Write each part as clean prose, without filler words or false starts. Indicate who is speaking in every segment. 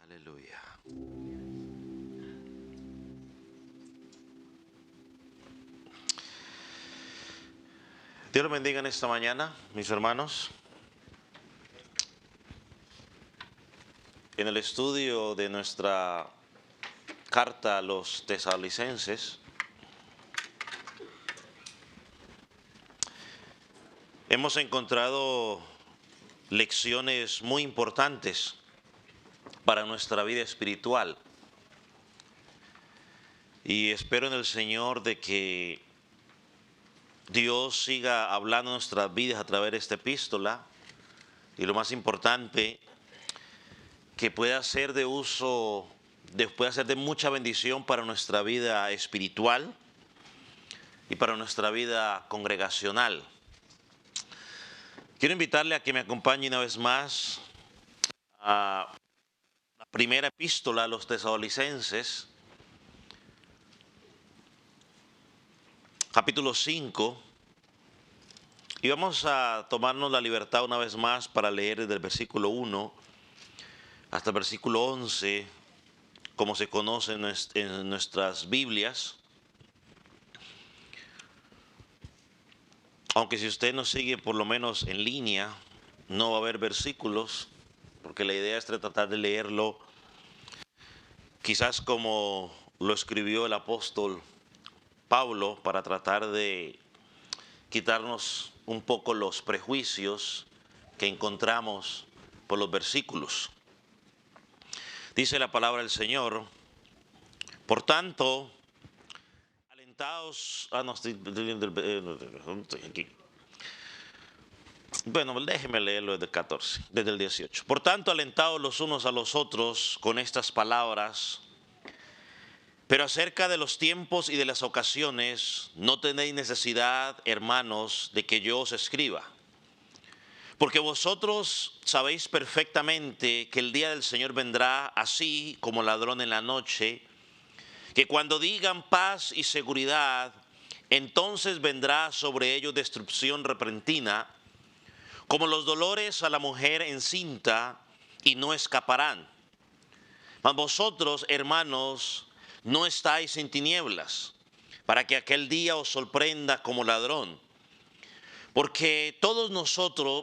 Speaker 1: Aleluya. Dios los bendiga en esta mañana, mis hermanos. En el estudio de nuestra carta a los tesalonicenses, hemos encontrado lecciones muy importantes para nuestra vida espiritual. Y espero en el Señor de que Dios siga hablando en nuestras vidas a través de esta epístola. Y lo más importante, que pueda ser de uso, pueda ser de mucha bendición para nuestra vida espiritual y para nuestra vida congregacional. Quiero invitarle a que me acompañe una vez más a la primera epístola a los tesalonicenses, capítulo 5, y vamos a tomarnos la libertad una vez más para leer desde el versículo 1 hasta el versículo 11, como se conoce en nuestras Biblias. Aunque si usted nos sigue por lo menos en línea, no va a haber versículos, porque la idea es tratar de leerlo quizás como lo escribió el apóstol Pablo, para tratar de quitarnos un poco los prejuicios que encontramos por los versículos. Dice la palabra del Señor: por tanto, alentaos. Estoy aquí. Bueno, déjeme leerlo desde el 14, desde el 18. Por tanto, alentaos los unos a los otros con estas palabras. Pero acerca de los tiempos y de las ocasiones, no tenéis necesidad, hermanos, de que yo os escriba. Porque vosotros sabéis perfectamente que el día del Señor vendrá así como ladrón en la noche, que cuando digan paz y seguridad, entonces vendrá sobre ellos destrucción repentina, como los dolores a la mujer encinta, y no escaparán. Mas vosotros, hermanos, no estáis en tinieblas, para que aquel día os sorprenda como ladrón. Porque todos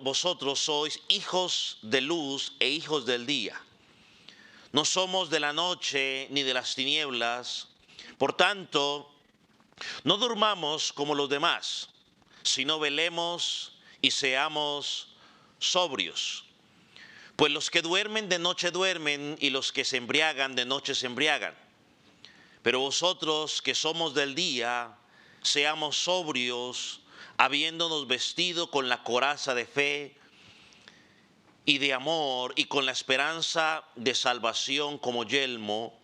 Speaker 1: vosotros sois hijos de luz e hijos del día. No somos de la noche ni de las tinieblas. Por tanto, no durmamos como los demás, sino velemos y seamos sobrios. Pues los que duermen de noche duermen, y los que se embriagan de noche se embriagan. Pero vosotros que somos del día, seamos sobrios, habiéndonos vestido con la coraza de fe y de amor, y con la esperanza de salvación como yelmo,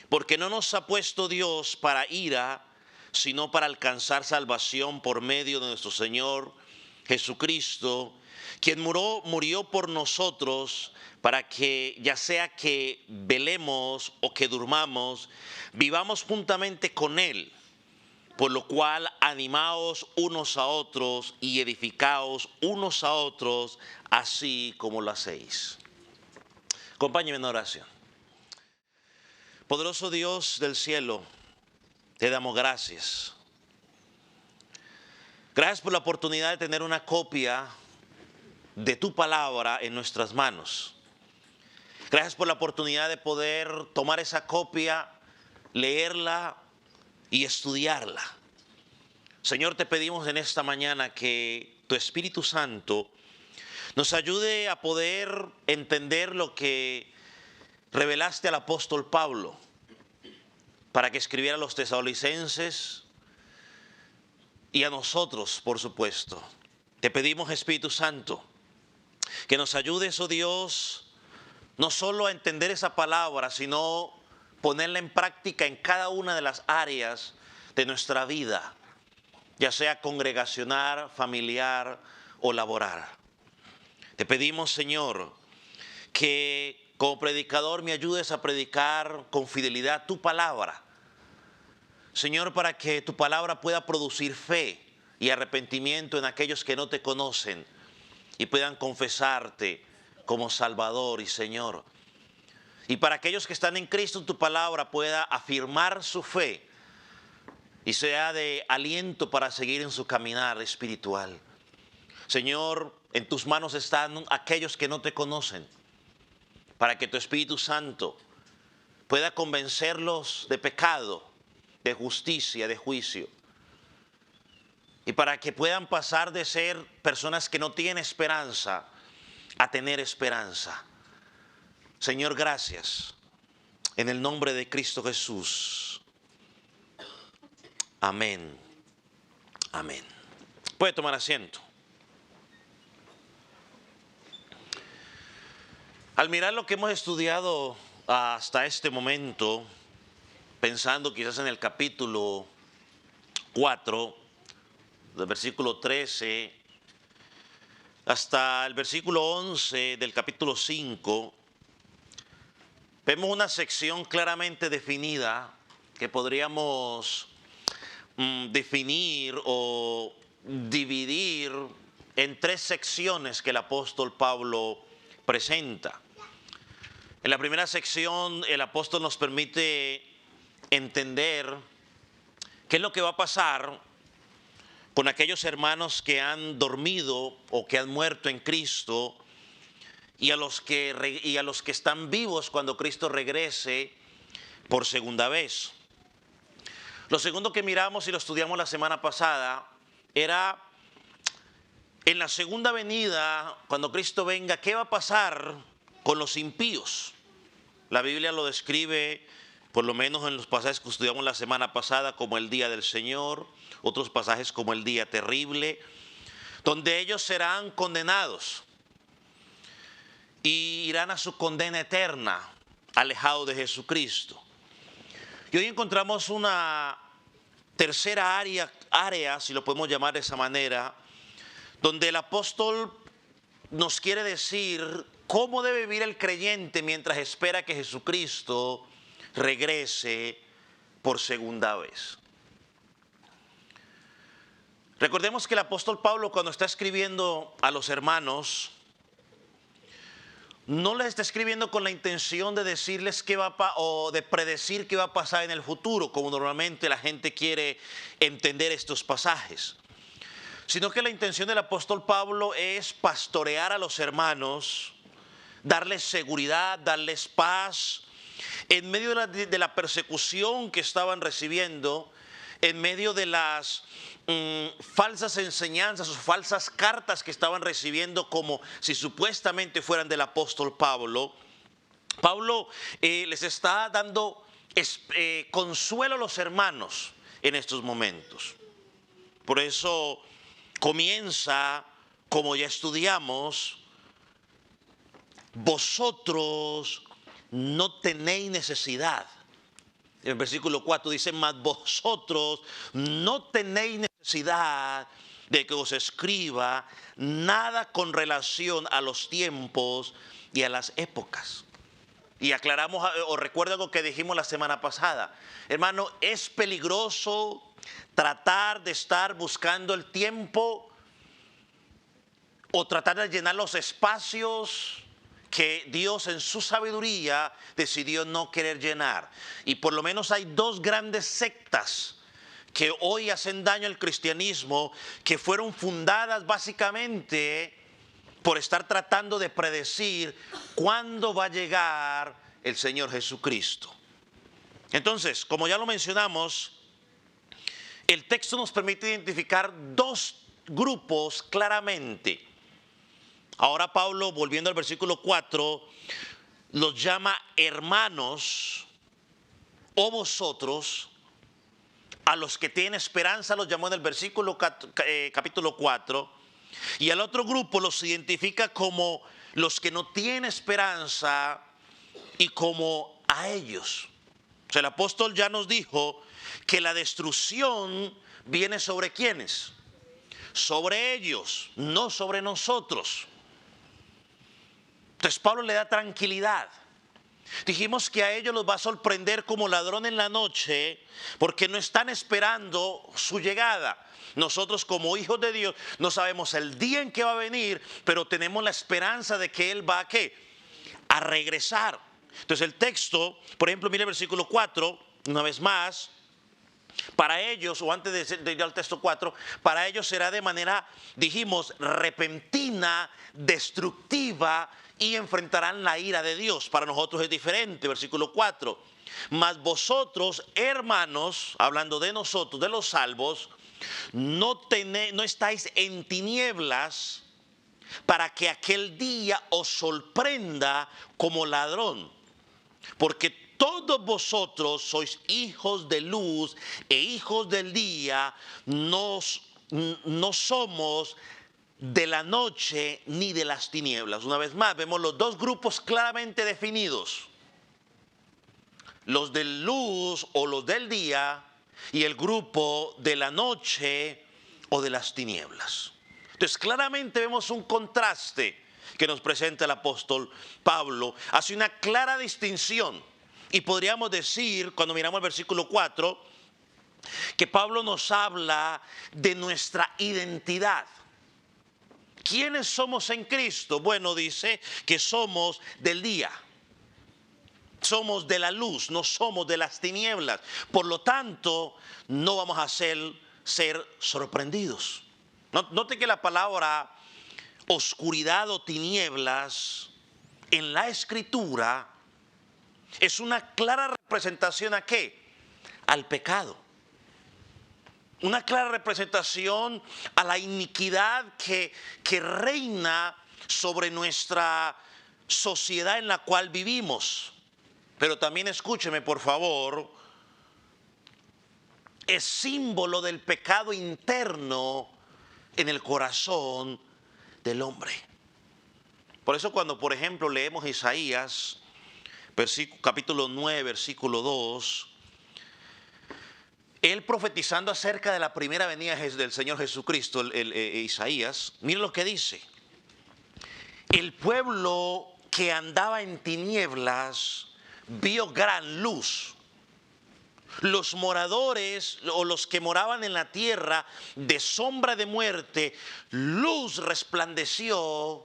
Speaker 1: porque no nos ha puesto Dios para ira, sino para alcanzar salvación por medio de nuestro Señor Jesucristo, quien murió por nosotros, para que, ya sea que velemos o que durmamos, vivamos juntamente con Él. Por lo cual, animaos unos a otros y edificaos unos a otros, así como lo hacéis. Acompáñenme en oración. Poderoso Dios del cielo, te damos gracias. Gracias por la oportunidad de tener una copia de tu palabra en nuestras manos. Gracias por la oportunidad de poder tomar esa copia, leerla y estudiarla. Señor, te pedimos en esta mañana que tu Espíritu Santo nos ayude a poder entender lo que revelaste al apóstol Pablo para que escribiera a los tesalonicenses y a nosotros, por supuesto. Te pedimos, Espíritu Santo, que nos ayudes, oh Dios, no solo a entender esa palabra, sino ponerla en práctica en cada una de las áreas de nuestra vida, ya sea congregacional, familiar o laboral. Te pedimos, Señor, que como predicador me ayudes a predicar con fidelidad tu palabra. Señor, para que tu palabra pueda producir fe y arrepentimiento en aquellos que no te conocen y puedan confesarte como Salvador y Señor. Y para aquellos que están en Cristo, tu palabra pueda afirmar su fe y sea de aliento para seguir en su caminar espiritual. Señor, en tus manos están aquellos que no te conocen, para que tu Espíritu Santo pueda convencerlos de pecado, de justicia, de juicio. Y para que puedan pasar de ser personas que no tienen esperanza a tener esperanza. Señor, gracias. En el nombre de Cristo Jesús. Amén. Amén. Puede tomar asiento. Al mirar lo que hemos estudiado hasta este momento, pensando quizás en el capítulo 4, del versículo 13 hasta el versículo 11 del capítulo 5, vemos una sección claramente definida que podríamos definir o dividir en tres secciones que el apóstol Pablo presenta. En la primera sección, el apóstol nos permite entender qué es lo que va a pasar con aquellos hermanos que han dormido o que han muerto en Cristo y a los que están vivos cuando Cristo regrese por segunda vez. Lo segundo que miramos y lo estudiamos la semana pasada era en la segunda venida, cuando Cristo venga, ¿qué va a pasar con los impíos? La Biblia lo describe, por lo menos en los pasajes que estudiamos la semana pasada, como el día del Señor, otros pasajes como el día terrible, donde ellos serán condenados y irán a su condena eterna, alejados de Jesucristo. Y hoy encontramos una tercera área, si lo podemos llamar de esa manera, donde el apóstol nos quiere decir cómo debe vivir el creyente mientras espera que Jesucristo regrese por segunda vez. Recordemos que el apóstol Pablo, cuando está escribiendo a los hermanos, no les está escribiendo con la intención de decirles qué va o de predecir qué va a pasar en el futuro, como normalmente la gente quiere entender estos pasajes, sino que la intención del apóstol Pablo es pastorear a los hermanos, darles seguridad, darles paz, en medio de la persecución que estaban recibiendo, en medio de las falsas enseñanzas o falsas cartas que estaban recibiendo, como si supuestamente fueran del apóstol Pablo. Pablo les está dando consuelo a los hermanos en estos momentos. Por eso comienza, como ya estudiamos, vosotros no tenéis necesidad. En el versículo 4 dice, mas vosotros no tenéis necesidad de que os escriba nada con relación a los tiempos y a las épocas. Y aclaramos, o recuerda lo que dijimos la semana pasada. Hermano, es peligroso tratar de estar buscando el tiempo o tratar de llenar los espacios que Dios en su sabiduría decidió no querer llenar. Y por lo menos hay dos grandes sectas que hoy hacen daño al cristianismo, que fueron fundadas básicamente por estar tratando de predecir cuándo va a llegar el Señor Jesucristo. Entonces, como ya lo mencionamos, el texto nos permite identificar dos grupos claramente. Ahora Pablo, volviendo al versículo 4, los llama hermanos o vosotros. A los que tienen esperanza los llamó en el versículo capítulo 4. Y al otro grupo los identifica como los que no tienen esperanza y como a ellos. O sea, el apóstol ya nos dijo que la destrucción viene sobre ¿quiénes? Sobre ellos, no sobre nosotros. Entonces Pablo le da tranquilidad. Dijimos que a ellos los va a sorprender como ladrón en la noche, porque no están esperando su llegada. Nosotros como hijos de Dios no sabemos el día en que va a venir, pero tenemos la esperanza de que Él va a ¿qué? A regresar. Entonces el texto, por ejemplo, mire el versículo 4, una vez más. Para ellos, o antes de ir al texto 4, para ellos será de manera, dijimos, repentina, destructiva, y enfrentarán la ira de Dios. Para nosotros es diferente, versículo 4. Mas vosotros, hermanos, hablando de nosotros, de los salvos, no estáis en tinieblas para que aquel día os sorprenda como ladrón. Porque todos vosotros sois hijos de luz e hijos del día, no somos de la noche ni de las tinieblas. Una vez más, vemos los dos grupos claramente definidos. Los de luz o los del día y el grupo de la noche o de las tinieblas. Entonces claramente vemos un contraste que nos presenta el apóstol Pablo. Hace una clara distinción. Y podríamos decir, cuando miramos el versículo 4, que Pablo nos habla de nuestra identidad. ¿Quiénes somos en Cristo? Bueno, dice que somos del día. Somos de la luz, no somos de las tinieblas. Por lo tanto, no vamos a ser sorprendidos. Note que la palabra oscuridad o tinieblas en la Escritura es una clara representación ¿a qué? Al pecado. Una clara representación a la iniquidad que reina sobre nuestra sociedad en la cual vivimos. Pero también escúcheme, por favor, es símbolo del pecado interno en el corazón del hombre. Por eso cuando, por ejemplo, leemos Isaías, capítulo 9, versículo 2, él profetizando acerca de la primera venida del Señor Jesucristo, Isaías, miren lo que dice. El pueblo que andaba en tinieblas vio gran luz. Los moradores o los que moraban en la tierra de sombra de muerte, luz resplandeció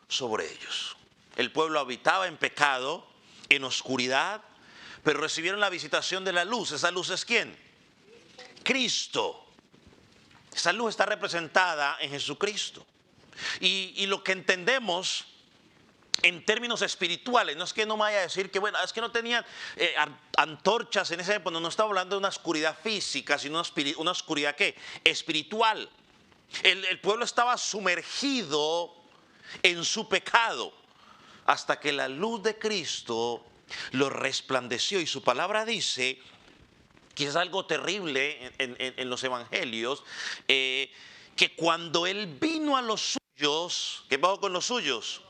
Speaker 1: sobre ellos. El pueblo habitaba en pecado, en oscuridad, pero recibieron la visitación de la luz. ¿Esa luz es quién? Cristo. Esa luz está representada en Jesucristo. Y lo que entendemos en términos espirituales, no es que no me vaya a decir que bueno, es que no tenían antorchas en ese época, no estaba hablando de una oscuridad física, sino una oscuridad ¿qué? Espiritual. El pueblo estaba sumergido en su pecado hasta que la luz de Cristo lo resplandeció. Y su palabra dice, que es algo terrible en los evangelios, que cuando él vino a los suyos, ¿qué pasó con los suyos?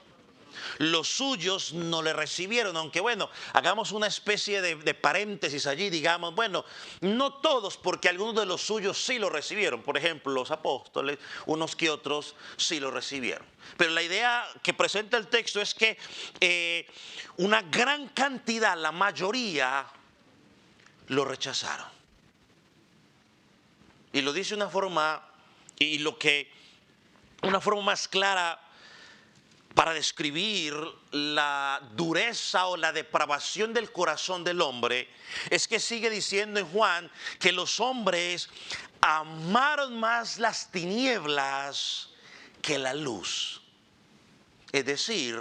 Speaker 1: Los suyos no le recibieron, aunque bueno, hagamos una especie de paréntesis allí, digamos, bueno, no todos, porque algunos de los suyos sí lo recibieron, por ejemplo, los apóstoles, unos que otros sí lo recibieron. Pero la idea que presenta el texto es que una gran cantidad, la mayoría, lo rechazaron. Y lo dice una forma, una forma más clara para describir la dureza o la depravación del corazón del hombre, es que sigue diciendo en Juan que los hombres amaron más las tinieblas que la luz. Es decir,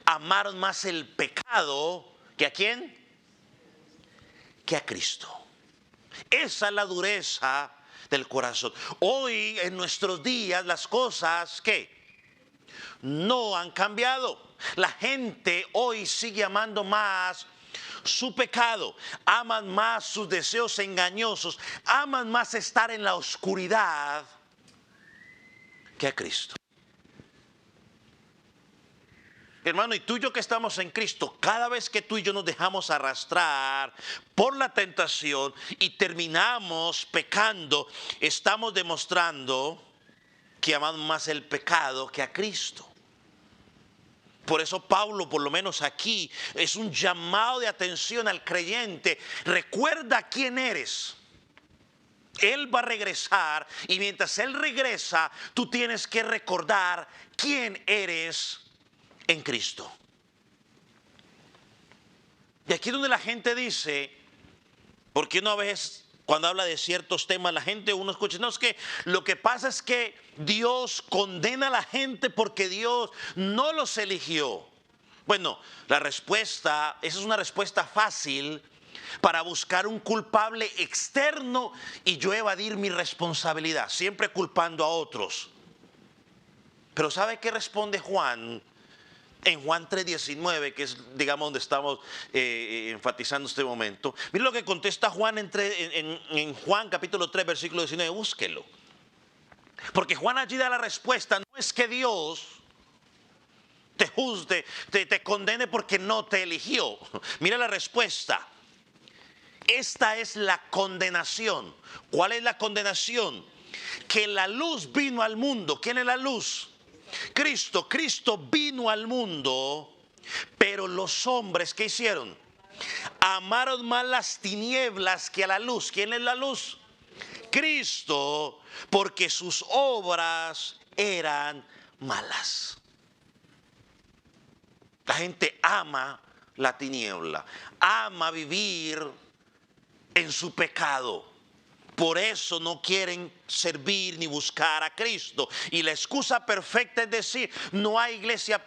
Speaker 1: amaron más el pecado que ¿a quién? Que a Cristo. Esa es la dureza del corazón. Hoy en nuestros días las cosas ¿qué? No han cambiado. La gente hoy sigue amando más su pecado, aman más sus deseos engañosos, aman más estar en la oscuridad que a Cristo. Hermano, y tú y yo que estamos en Cristo, cada vez que tú y yo nos dejamos arrastrar por la tentación y terminamos pecando, estamos demostrando que amamos más el pecado que a Cristo. Por eso Pablo, por lo menos aquí, es un llamado de atención al creyente. Recuerda quién eres. Él va a regresar y mientras Él regresa, tú tienes que recordar quién eres en Cristo. Y aquí es donde la gente dice, porque una vez cuando habla de ciertos temas, la gente, uno escucha, no, es que lo que pasa es que Dios condena a la gente porque Dios no los eligió. Bueno, la respuesta, esa es una respuesta fácil para buscar un culpable externo y yo evadir mi responsabilidad, siempre culpando a otros. Pero ¿sabe qué responde Juan? En Juan 3:19, que es, digamos, donde estamos enfatizando este momento. Mire lo que contesta Juan en Juan capítulo 3, versículo 19, búsquelo. Porque Juan allí da la respuesta, no es que Dios te juzgue, te condene porque no te eligió. Mira la respuesta. Esta es la condenación. ¿Cuál es la condenación? Que la luz vino al mundo. ¿Quién es la luz? Cristo. Cristo vino al mundo, pero los hombres, ¿qué hicieron? Amaron más las tinieblas que a la luz. ¿Quién es la luz? Cristo, porque sus obras eran malas. La gente ama la tiniebla, ama vivir en su pecado. Por eso no quieren servir ni buscar a Cristo. Y la excusa perfecta es decir, no hay iglesia,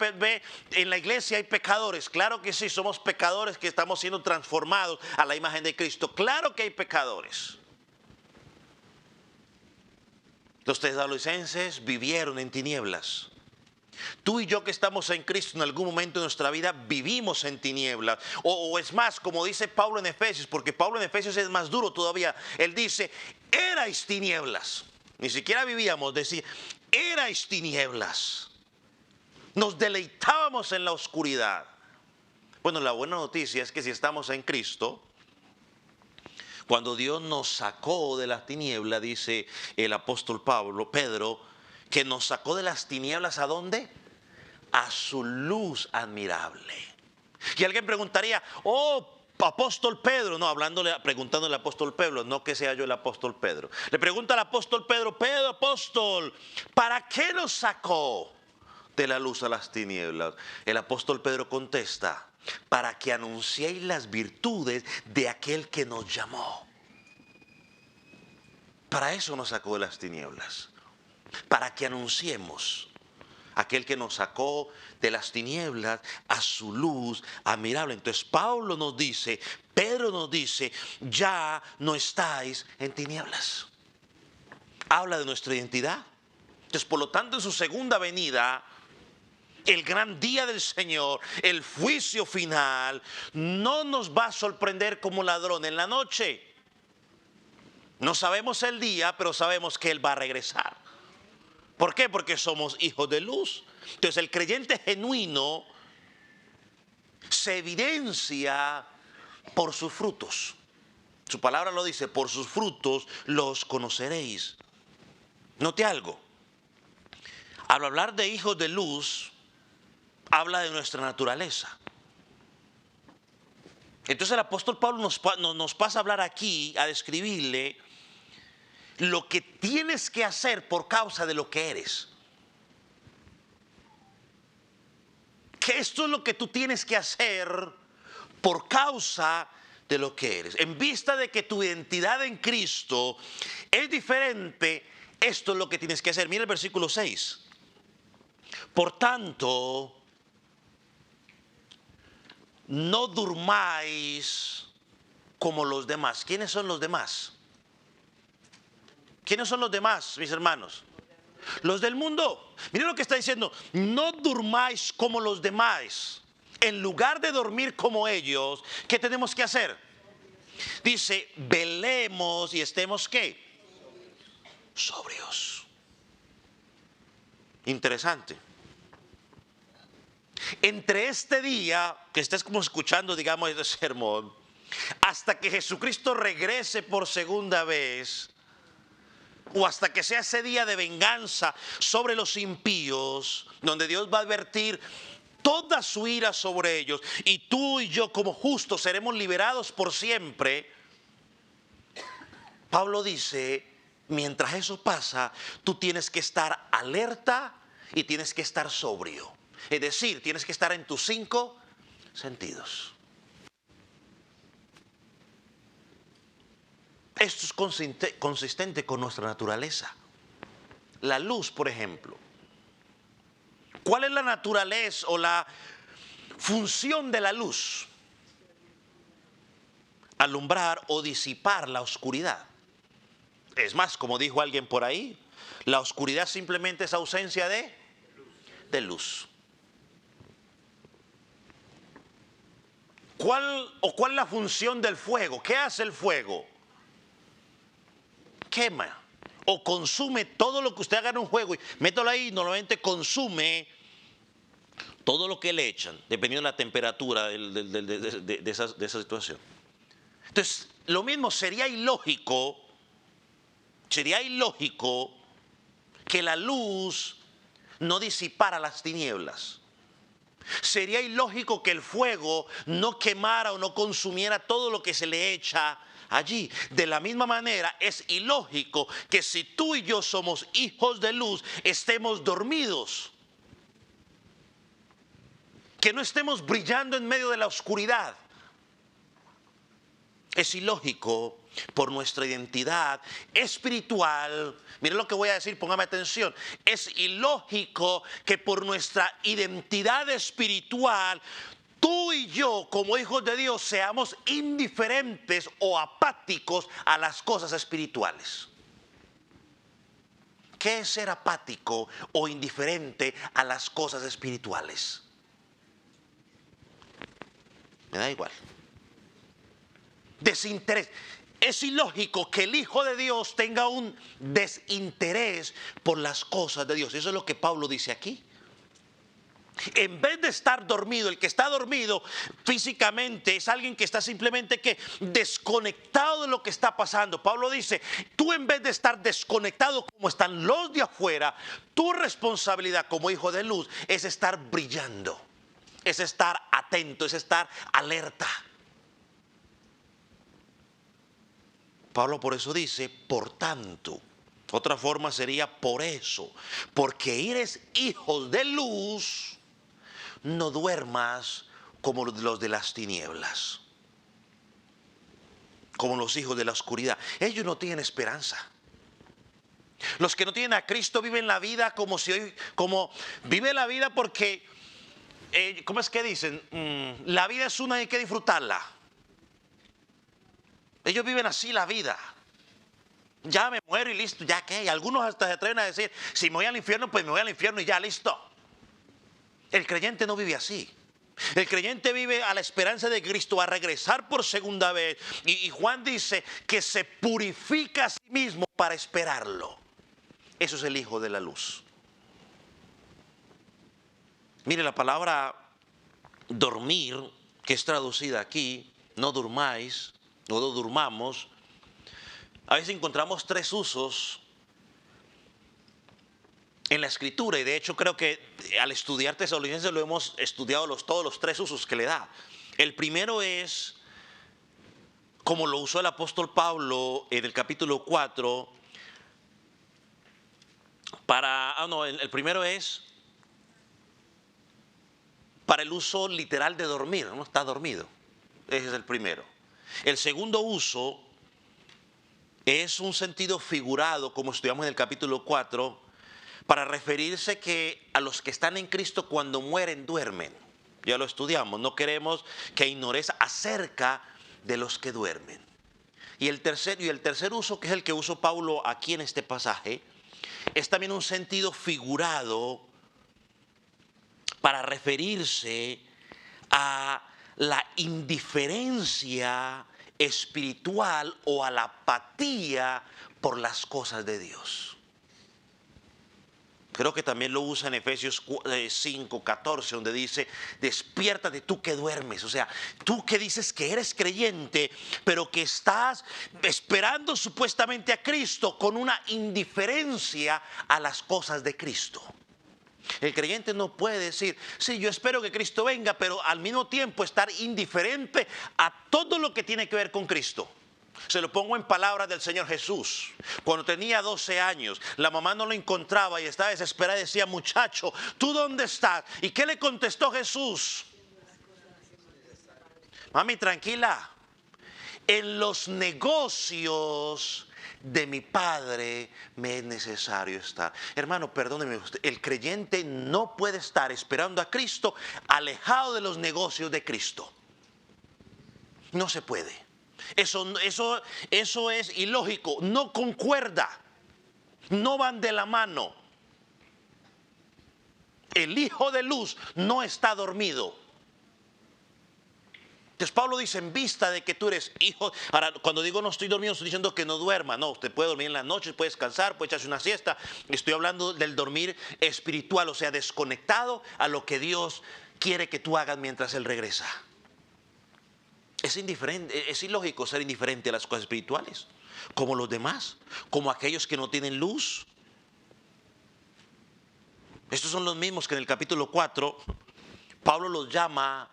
Speaker 1: en la iglesia hay pecadores. Claro que sí, somos pecadores que estamos siendo transformados a la imagen de Cristo. Claro que hay pecadores. Los tesalonicenses vivieron en tinieblas. Tú y yo que estamos en Cristo en algún momento de nuestra vida vivimos en tinieblas. O es más, como dice Pablo en Efesios, porque Pablo en Efesios es más duro todavía. Él dice, erais tinieblas. Ni siquiera vivíamos, decía, erais tinieblas. Nos deleitábamos en la oscuridad. Bueno, la buena noticia es que si estamos en Cristo, cuando Dios nos sacó de las tinieblas, dice el apóstol Pedro, que nos sacó de las tinieblas, ¿a dónde? A su luz admirable. Y alguien preguntaría, oh, apóstol Pedro, no, preguntándole al apóstol Pedro, no que sea yo el apóstol Pedro. Le pregunta al apóstol Pedro, apóstol, ¿para qué nos sacó de la luz a las tinieblas? El apóstol Pedro contesta, para que anunciéis las virtudes de aquel que nos llamó. Para eso nos sacó de las tinieblas. Para que anunciemos aquel que nos sacó de las tinieblas a su luz admirable. Entonces Pedro nos dice, ya no estáis en tinieblas. Habla de nuestra identidad. Entonces, por lo tanto, en su segunda venida, el gran día del Señor, el juicio final, no nos va a sorprender como ladrón en la noche. No sabemos el día, pero sabemos que Él va a regresar. ¿Por qué? Porque somos hijos de luz. Entonces el creyente genuino se evidencia por sus frutos. Su palabra lo dice, por sus frutos los conoceréis. Note algo. Al hablar de hijos de luz, habla de nuestra naturaleza. Entonces el apóstol Pablo nos pasa a hablar aquí, a describirle lo que tienes que hacer por causa de lo que eres. Que esto es lo que tú tienes que hacer por causa de lo que eres. En vista de que tu identidad en Cristo es diferente, esto es lo que tienes que hacer. Mira el versículo 6. Por tanto, no durmáis como los demás. ¿Quiénes son los demás? ¿Quiénes son los demás, mis hermanos? Los del mundo. Miren lo que está diciendo. No durmáis como los demás. En lugar de dormir como ellos, ¿qué tenemos que hacer? Dice, velemos y estemos ¿qué? Sobrios. Interesante. Entre este día, que estés como escuchando, digamos, este sermón, hasta que Jesucristo regrese por segunda vez, o hasta que sea ese día de venganza sobre los impíos, donde Dios va a advertir toda su ira sobre ellos, y tú y yo como justos seremos liberados por siempre. Pablo dice, mientras eso pasa, tú tienes que estar alerta y tienes que estar sobrio. Es decir, tienes que estar en tus 5 sentidos. Esto es consistente con nuestra naturaleza. La luz, por ejemplo. ¿Cuál es la naturaleza o la función de la luz? Alumbrar o disipar la oscuridad. Es más, como dijo alguien por ahí, la oscuridad simplemente es ausencia de luz. ¿Cuál es la función del fuego? ¿Qué hace el fuego? Quema o consume todo lo que usted haga en un juego y métalo ahí, normalmente consume todo lo que le echan, dependiendo de la temperatura de esa situación. Entonces, lo mismo sería ilógico que la luz no disipara las tinieblas. Sería ilógico que el fuego no quemara o no consumiera todo lo que se le echa allí. De la misma manera, es ilógico que si tú y yo somos hijos de luz, estemos dormidos. Que no estemos brillando en medio de la oscuridad. Es ilógico por nuestra identidad espiritual. Miren lo que voy a decir, póngame atención. Es ilógico que por nuestra identidad espiritual, tú y yo como hijos de Dios seamos indiferentes o apáticos a las cosas espirituales. ¿Qué es ser apático o indiferente a las cosas espirituales? Me da igual. Desinterés. Es ilógico que el Hijo de Dios tenga un desinterés por las cosas de Dios. Eso es lo que Pablo dice aquí. En vez de estar dormido, el que está dormido físicamente es alguien que está simplemente desconectado de lo que está pasando. Pablo dice, tú en vez de estar desconectado como están los de afuera, tu responsabilidad como hijo de luz es estar brillando, es estar atento, es estar alerta. Pablo por eso dice, por tanto. Otra forma sería por eso. Porque eres hijos de luz, no duermas como los de las tinieblas. Como los hijos de la oscuridad. Ellos no tienen esperanza. Los que no tienen a Cristo viven la vida como viven la vida porque, ¿cómo es que dicen? La vida es una y hay que disfrutarla. Ellos viven así la vida. Ya me muero y listo, ya qué. Algunos hasta se atreven a decir, si me voy al infierno, pues me voy al infierno y ya, listo. El creyente no vive así. El creyente vive a la esperanza de Cristo, a regresar por segunda vez. Y Juan dice que se purifica a sí mismo para esperarlo. Eso es el Hijo de la Luz. Mire, la palabra dormir, que es traducida aquí, no durmáis, no durmamos. A veces encontramos tres usos en la Escritura, y de hecho creo que al estudiar Tesalonicenses lo hemos estudiado todos los tres usos que le da. El primero es, como lo usó el apóstol Pablo en el capítulo 4, el primero es para el uso literal de dormir, no está dormido. Ese es el primero. El segundo uso es un sentido figurado, como estudiamos en el capítulo 4, para referirse a los que están en Cristo cuando mueren duermen. Ya lo estudiamos, no queremos que ignores acerca de los que duermen. Y el tercer uso, que es el que usó Pablo aquí en este pasaje, es también un sentido figurado para referirse a la indiferencia espiritual o a la apatía por las cosas de Dios. Creo que también lo usa en Efesios 5:14, donde dice, despiértate tú que duermes. O sea, tú que dices que eres creyente, pero que estás esperando supuestamente a Cristo con una indiferencia a las cosas de Cristo. El creyente no puede decir, sí, yo espero que Cristo venga, pero al mismo tiempo estar indiferente a todo lo que tiene que ver con Cristo. Se lo pongo en palabras del Señor Jesús. Cuando tenía 12 años, la mamá no lo encontraba y estaba desesperada y decía, muchacho, ¿tú dónde estás? ¿Y qué le contestó Jesús? Mami, tranquila. En los negocios de mi Padre me es necesario estar. Hermano, perdóneme usted, el creyente no puede estar esperando a Cristo alejado de los negocios de Cristo. No se puede. Eso es ilógico, no concuerda, no van de la mano. El Hijo de Luz no está dormido. Entonces Pablo dice, en vista de que tú eres hijo. Ahora, cuando digo no estoy dormido, estoy diciendo que no duerma. No, usted puede dormir en las noches, puede descansar, puede echarse una siesta. Estoy hablando del dormir espiritual, o sea, desconectado a lo que Dios quiere que tú hagas mientras Él regresa. Es indiferente, es ilógico ser indiferente a las cosas espirituales, como los demás, como aquellos que no tienen luz. Estos son los mismos que en el capítulo 4 Pablo los llama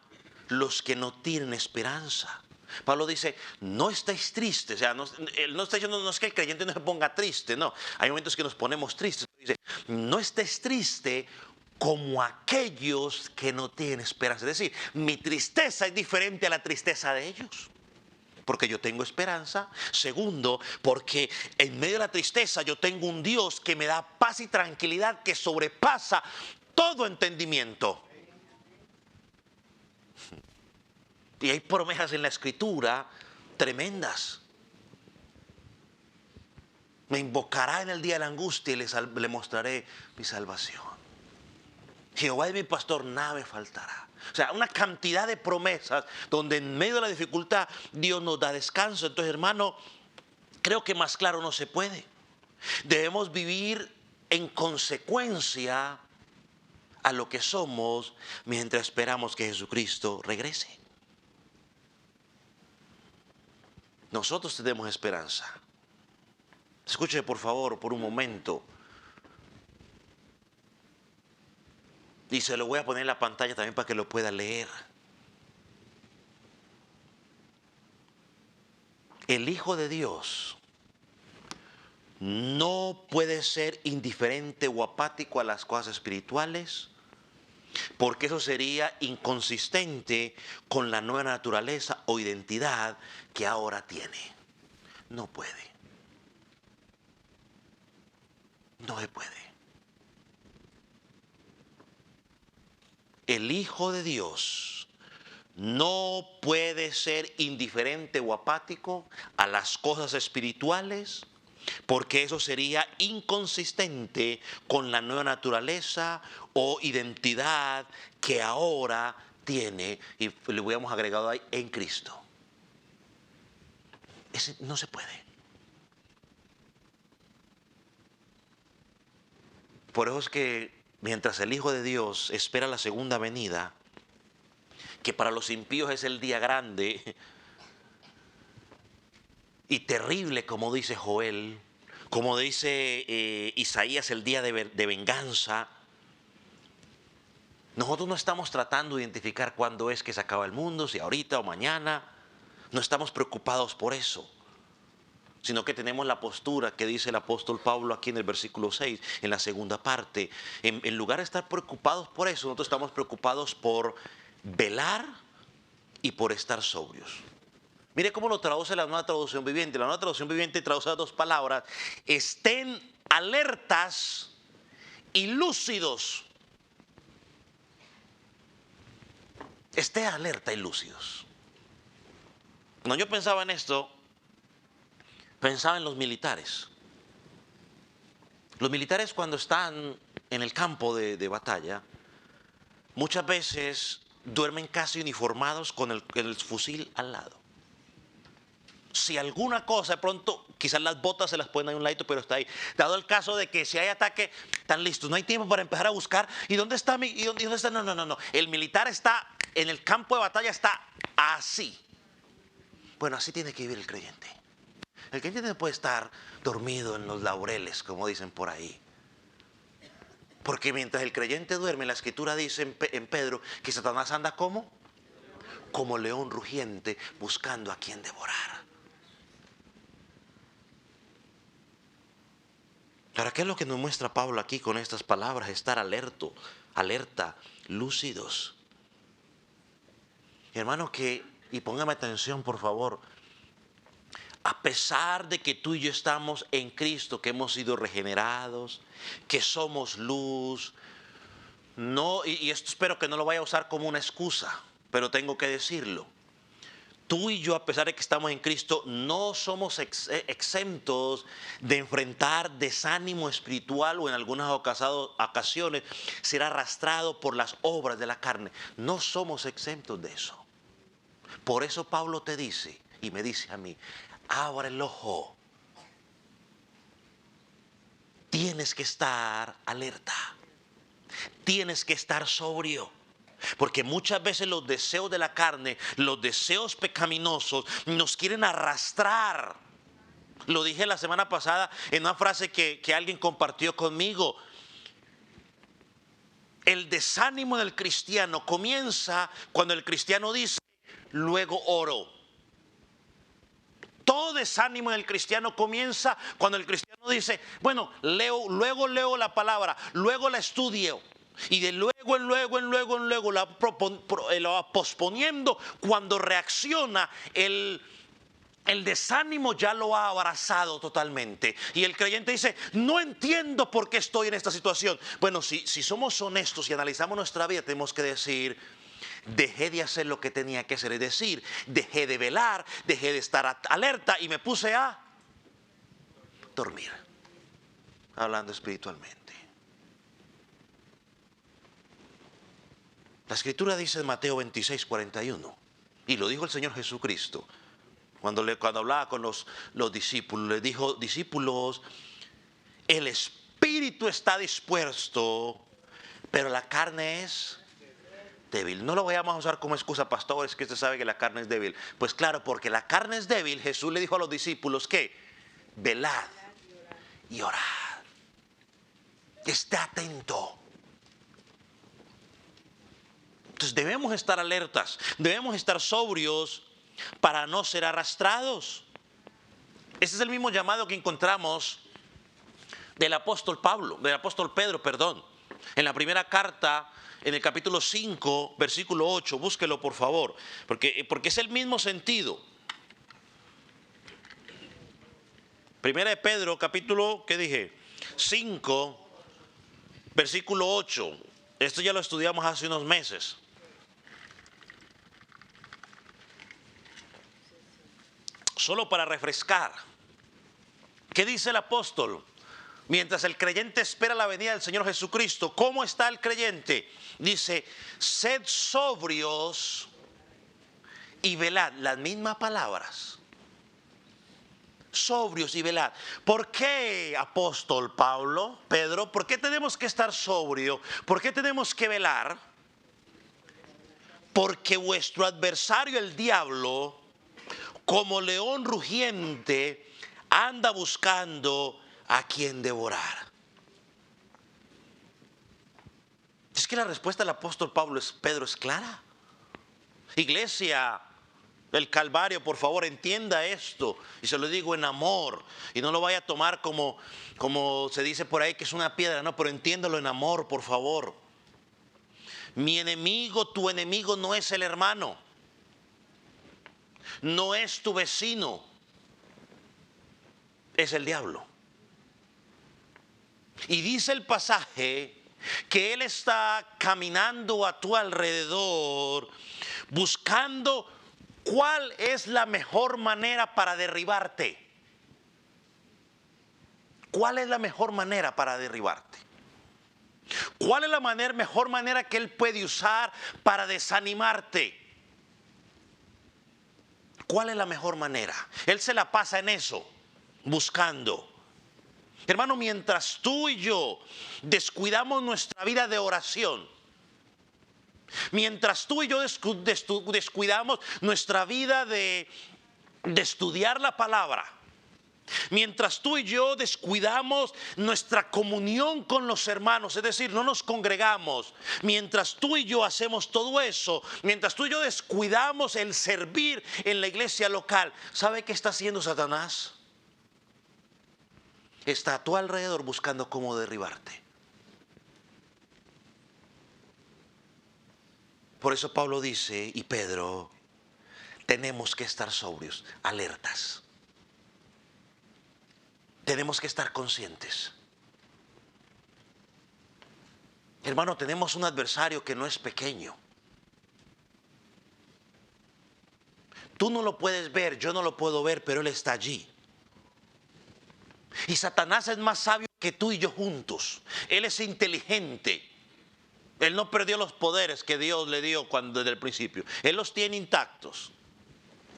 Speaker 1: los que no tienen esperanza. Pablo dice, no estáis tristes. O sea, él no está diciendo, no es que el creyente no se ponga triste, no. Hay momentos que nos ponemos tristes. Dice, no estés triste como aquellos que no tienen esperanza. Es decir, mi tristeza es diferente a la tristeza de ellos, porque yo tengo esperanza. Segundo, porque en medio de la tristeza yo tengo un Dios que me da paz y tranquilidad que sobrepasa todo entendimiento. Y hay promesas en la Escritura tremendas. Me invocará en el día de la angustia y le mostraré mi salvación. Jehová es mi pastor, nada me faltará. O sea, una cantidad de promesas donde en medio de la dificultad Dios nos da descanso. Entonces, hermano, creo que más claro no se puede. Debemos vivir en consecuencia a lo que somos mientras esperamos que Jesucristo regrese. Nosotros tenemos esperanza. Escuche por favor por un momento. Y se lo voy a poner en la pantalla también para que lo pueda leer. El Hijo de Dios no puede ser indiferente o apático a las cosas espirituales, porque eso sería inconsistente con la nueva naturaleza o identidad que ahora tiene. No puede. No se puede. El Hijo de Dios no puede ser indiferente o apático a las cosas espirituales, porque eso sería inconsistente con la nueva naturaleza o identidad que ahora tiene, y le hubiéramos agregado ahí, en Cristo. Ese no se puede. Por eso es que mientras el Hijo de Dios espera la segunda venida, que para los impíos es el día grande y terrible, como dice Joel, como dice Isaías, el día de venganza. Nosotros no estamos tratando de identificar cuándo es que se acaba el mundo, si ahorita o mañana. No estamos preocupados por eso, sino que tenemos la postura que dice el apóstol Pablo aquí en el versículo 6, en la segunda parte. En lugar de estar preocupados por eso, nosotros estamos preocupados por velar y por estar sobrios. Mire cómo lo traduce la Nueva Traducción Viviente. La Nueva Traducción Viviente traduce las dos palabras: estén alertas y lúcidos. Esté alerta y lúcidos. Cuando yo pensaba en esto, pensaba en los militares. Los militares, cuando están en el campo de batalla, muchas veces duermen casi uniformados con el fusil al lado. Si alguna cosa de pronto, quizás las botas se las ponen ahí a un ladito, pero está ahí. Dado el caso de que si hay ataque, están listos. No hay tiempo para empezar a buscar. ¿Y dónde está y dónde está? No. El militar está en el campo de batalla, está así. Bueno, así tiene que vivir el creyente. El creyente no puede estar dormido en los laureles, como dicen por ahí. Porque mientras el creyente duerme, la Escritura dice en Pedro que Satanás anda como león rugiente buscando a quien devorar. Ahora, ¿qué es lo que nos muestra Pablo aquí con estas palabras? Estar alerta, lúcidos. Y hermano, y póngame atención por favor, a pesar de que tú y yo estamos en Cristo, que hemos sido regenerados, que somos luz, no, y esto espero que no lo vaya a usar como una excusa, pero tengo que decirlo. Tú y yo, a pesar de que estamos en Cristo, no somos exentos de enfrentar desánimo espiritual o en algunas ocasiones ser arrastrado por las obras de la carne. No somos exentos de eso. Por eso Pablo te dice y me dice a mí, abre el ojo. Tienes que estar alerta. Tienes que estar sobrio. Porque muchas veces los deseos de la carne, los deseos pecaminosos nos quieren arrastrar. Lo dije la semana pasada en una frase que alguien compartió conmigo. El desánimo del cristiano comienza cuando el cristiano dice, luego oro. Todo desánimo del cristiano comienza cuando el cristiano dice, bueno, luego leo la palabra, luego la estudio. Y de luego la va posponiendo. Cuando reacciona, el desánimo ya lo ha abrazado totalmente. Y el creyente dice, no entiendo por qué estoy en esta situación. Bueno, si somos honestos y analizamos nuestra vida, tenemos que decir, dejé de hacer lo que tenía que hacer. Es decir, dejé de velar, dejé de estar alerta y me puse a dormir. Hablando espiritualmente. La escritura dice en Mateo 26, 41, y lo dijo el Señor Jesucristo, cuando hablaba con los discípulos, le dijo, discípulos, el espíritu está dispuesto, pero la carne es débil. No lo vayamos a usar como excusa, pastor, es que usted sabe que la carne es débil. Pues claro, porque la carne es débil, Jesús le dijo a los discípulos que velad y orad. Esté atento. Entonces debemos estar alertas, debemos estar sobrios para no ser arrastrados. Ese es el mismo llamado que encontramos del apóstol Pedro, en la primera carta, en el capítulo 5, versículo 8, búsquelo por favor, porque es el mismo sentido. Primera de Pedro, capítulo, ¿qué dije? 5, versículo 8. Esto ya lo estudiamos hace unos meses. Solo para refrescar. ¿Qué dice el apóstol? Mientras el creyente espera la venida del Señor Jesucristo, ¿cómo está el creyente? Dice, sed sobrios y velad. Las mismas palabras. Sobrios y velad. ¿Por qué, apóstol Pedro? ¿Por qué tenemos que estar sobrios? ¿Por qué tenemos que velar? Porque vuestro adversario, el diablo, como león rugiente, anda buscando a quien devorar. Es que la respuesta del apóstol Pedro es clara. Iglesia del Calvario, por favor, entienda esto. Y se lo digo en amor. Y no lo vaya a tomar como se dice por ahí que es una piedra. No, pero entiéndalo en amor, por favor. Mi enemigo, tu enemigo no es el hermano. No es tu vecino, es el diablo. Y dice el pasaje que él está caminando a tu alrededor buscando cuál es la mejor manera para derribarte. ¿Cuál es la mejor manera para derribarte? ¿Cuál es la mejor manera que él puede usar para desanimarte? ¿Cuál es la mejor manera? Él se la pasa en eso, buscando. Hermano, mientras tú y yo descuidamos nuestra vida de oración, mientras tú y yo descuidamos nuestra vida de estudiar la palabra, mientras tú y yo descuidamos nuestra comunión con los hermanos, es decir, no nos congregamos, mientras tú y yo hacemos todo eso, mientras tú y yo descuidamos el servir en la iglesia local, ¿sabe qué está haciendo Satanás? Está a tu alrededor buscando cómo derribarte. Por eso Pablo dice, y Pedro, tenemos que estar sobrios, alertas. tenemos que estar conscientes. Hermano, tenemos un adversario que no es pequeño. Tú no lo puedes ver, yo no lo puedo ver, pero él está allí. Y Satanás es más sabio que tú y yo juntos. Él es inteligente. Él no perdió los poderes que Dios le dio desde el principio. Él los tiene intactos.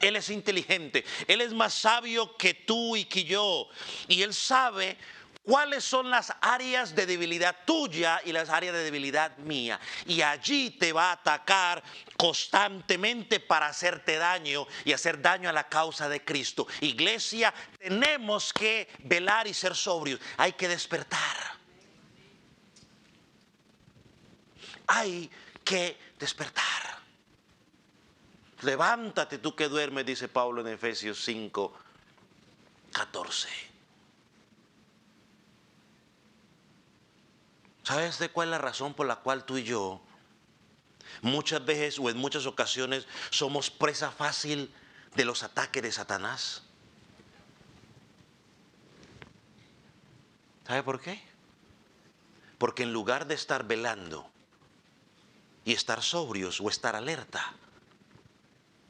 Speaker 1: Él es inteligente. Él es más sabio que tú y que yo. Y él sabe cuáles son las áreas de debilidad tuya y las áreas de debilidad mía. Y allí te va a atacar constantemente para hacerte daño y hacer daño a la causa de Cristo. Iglesia, tenemos que velar y ser sobrios. Hay que despertar. Hay que despertar. Levántate tú que duermes, dice Pablo en Efesios 5:14. ¿Sabes de cuál es la razón por la cual tú y yo muchas veces o en muchas ocasiones somos presa fácil de los ataques de Satanás? ¿Sabe por qué? Porque en lugar de estar velando y estar sobrios o estar alerta,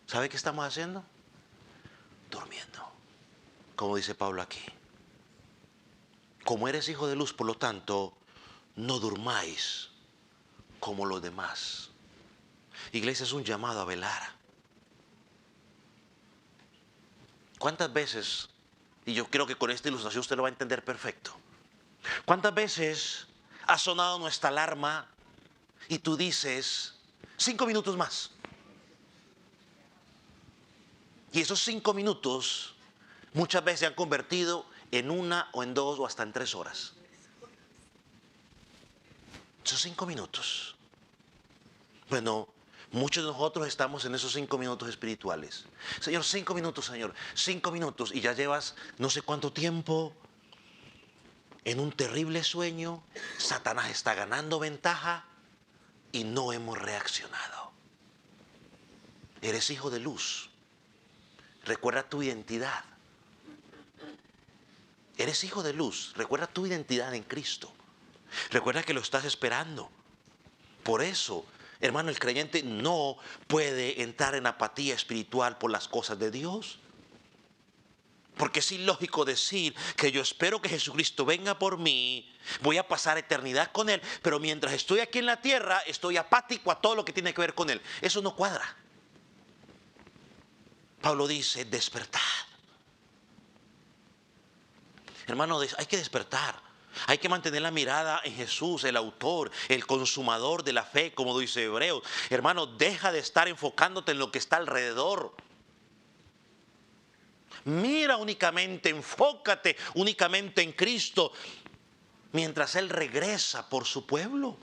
Speaker 1: ¿sabe qué estamos haciendo? Durmiendo. Como dice Pablo aquí. Como eres hijo de luz, por lo tanto, no durmáis como los demás. Iglesia, es un llamado a velar. ¿Cuántas veces, y yo creo que con esta ilustración usted lo va a entender perfecto, cuántas veces ha sonado nuestra alarma y tú dices, 5 minutos más? Y esos 5 minutos muchas veces se han convertido en 1 o en 2 o hasta en 3 horas. Esos 5 minutos. Bueno, muchos de nosotros estamos en esos 5 minutos espirituales. Señor, 5 minutos, Señor, 5 minutos. Y ya llevas no sé cuánto tiempo en un terrible sueño. Satanás está ganando ventaja y no hemos reaccionado. Eres hijo de luz. Recuerda tu identidad. Eres hijo de luz. Recuerda tu identidad en Cristo. Recuerda que lo estás esperando. Por eso, hermano, el creyente no puede entrar en apatía espiritual por las cosas de Dios. Porque es ilógico decir que yo espero que Jesucristo venga por mí, voy a pasar eternidad con Él, pero mientras estoy aquí en la tierra estoy apático a todo lo que tiene que ver con Él. Eso no cuadra. Pablo dice, despertad. Hermano, hay que despertar. Hay que mantener la mirada en Jesús, el autor, el consumador de la fe, como dice Hebreos. Hermano, deja de estar enfocándote en lo que está alrededor. Mira únicamente, enfócate únicamente en Cristo mientras Él regresa por su pueblo.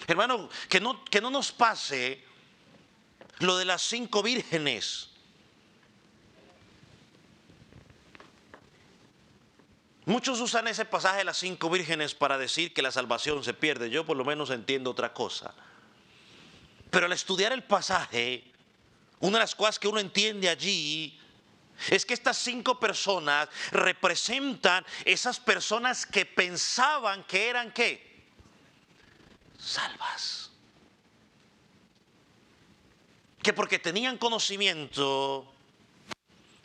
Speaker 1: Hermano, que no nos pase lo de las 5 vírgenes. Muchos usan ese pasaje de las 5 vírgenes para decir que la salvación se pierde. Yo por lo menos entiendo otra cosa. Pero al estudiar el pasaje, una de las cosas que uno entiende allí es que estas 5 personas representan esas personas que pensaban que eran ¿qué? Salvas. Que porque tenían conocimiento,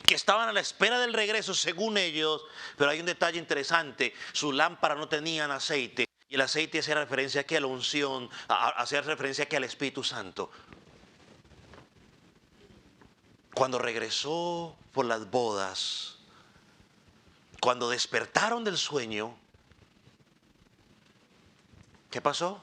Speaker 1: que estaban a la espera del regreso según ellos, pero hay un detalle interesante, su lámpara no tenían aceite, y el aceite hacía referencia aquí a la unción, hacía referencia aquí al Espíritu Santo. Cuando regresó por las bodas, cuando despertaron del sueño, ¿qué pasó?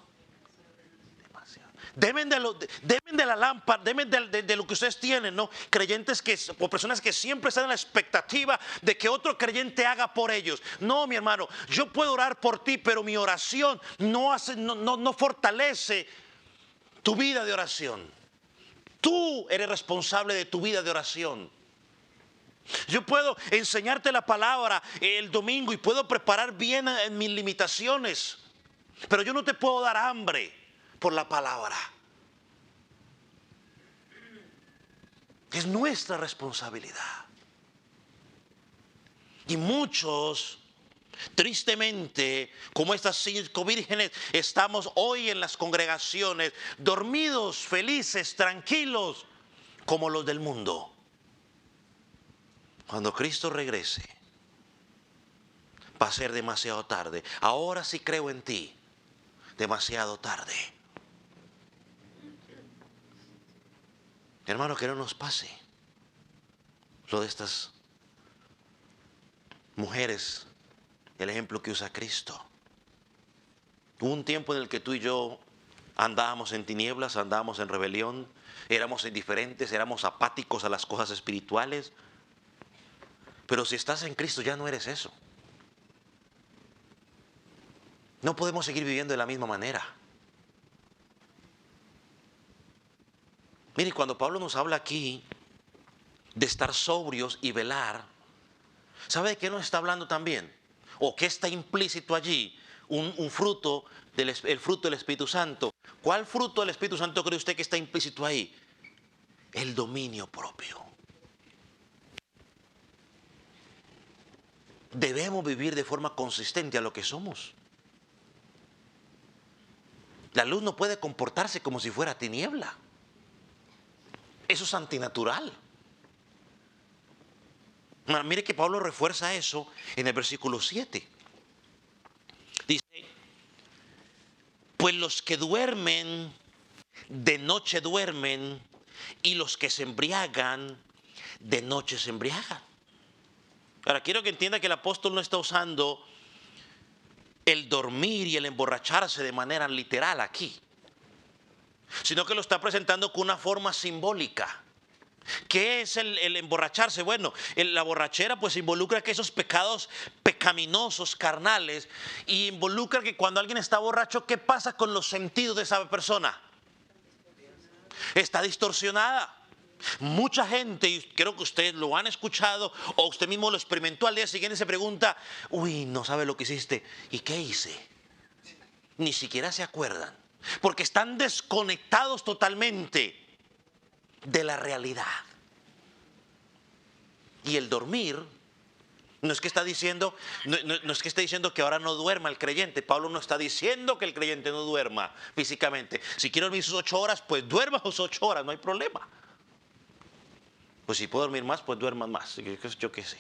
Speaker 1: Deben de la lámpara, deben de lo que ustedes tienen, ¿no? Creyentes o personas que siempre están en la expectativa de que otro creyente haga por ellos. No, mi hermano, yo puedo orar por ti, pero mi oración no fortalece tu vida de oración. Tú eres responsable de tu vida de oración. Yo puedo enseñarte la palabra el domingo y puedo preparar bien en mis limitaciones, pero yo no te puedo dar hambre por la palabra. Es nuestra responsabilidad. Y muchos, tristemente, como estas 5 vírgenes, estamos hoy en las congregaciones dormidos, felices, tranquilos, como los del mundo. Cuando Cristo regrese, va a ser demasiado tarde. Ahora sí creo en ti, demasiado tarde. Hermano, que no nos pase lo de estas mujeres, el ejemplo que usa Cristo. Hubo un tiempo en el que tú y yo andábamos en tinieblas, andábamos en rebelión, éramos indiferentes, éramos apáticos a las cosas espirituales. Pero si estás en Cristo ya no eres eso. No podemos seguir viviendo de la misma manera. Mire, cuando Pablo nos habla aquí de estar sobrios y velar, ¿sabe de qué nos está hablando también? ¿O qué está implícito allí? Un fruto, el fruto del Espíritu Santo. ¿Cuál fruto del Espíritu Santo cree usted que está implícito ahí? El dominio propio. Debemos vivir de forma consistente a lo que somos. La luz no puede comportarse como si fuera tiniebla. Eso es antinatural. Mire que Pablo refuerza eso en el versículo 7. Dice, pues los que duermen, de noche duermen, y los que se embriagan, de noche se embriagan. Ahora quiero que entienda que el apóstol no está usando el dormir y el emborracharse de manera literal aquí, sino que lo está presentando con una forma simbólica. ¿Qué es el emborracharse? Bueno, la borrachera pues involucra que esos pecados pecaminosos, carnales, y involucra que cuando alguien está borracho, ¿qué pasa con los sentidos de esa persona? Está distorsionada. Mucha gente, y creo que ustedes lo han escuchado o usted mismo lo experimentó, al día siguiente se pregunta, uy, no sabe lo que hiciste. ¿Y qué hice? Ni siquiera se acuerdan, porque están desconectados totalmente de la realidad. Y el dormir no es que está diciendo, no es que esté diciendo que ahora no duerma el creyente. Pablo no está diciendo que el creyente no duerma físicamente. Si quiere dormir sus 8 horas, pues duerma sus 8 horas, no hay problema. Pues si puedo dormir más, pues duerma más. Yo qué sé.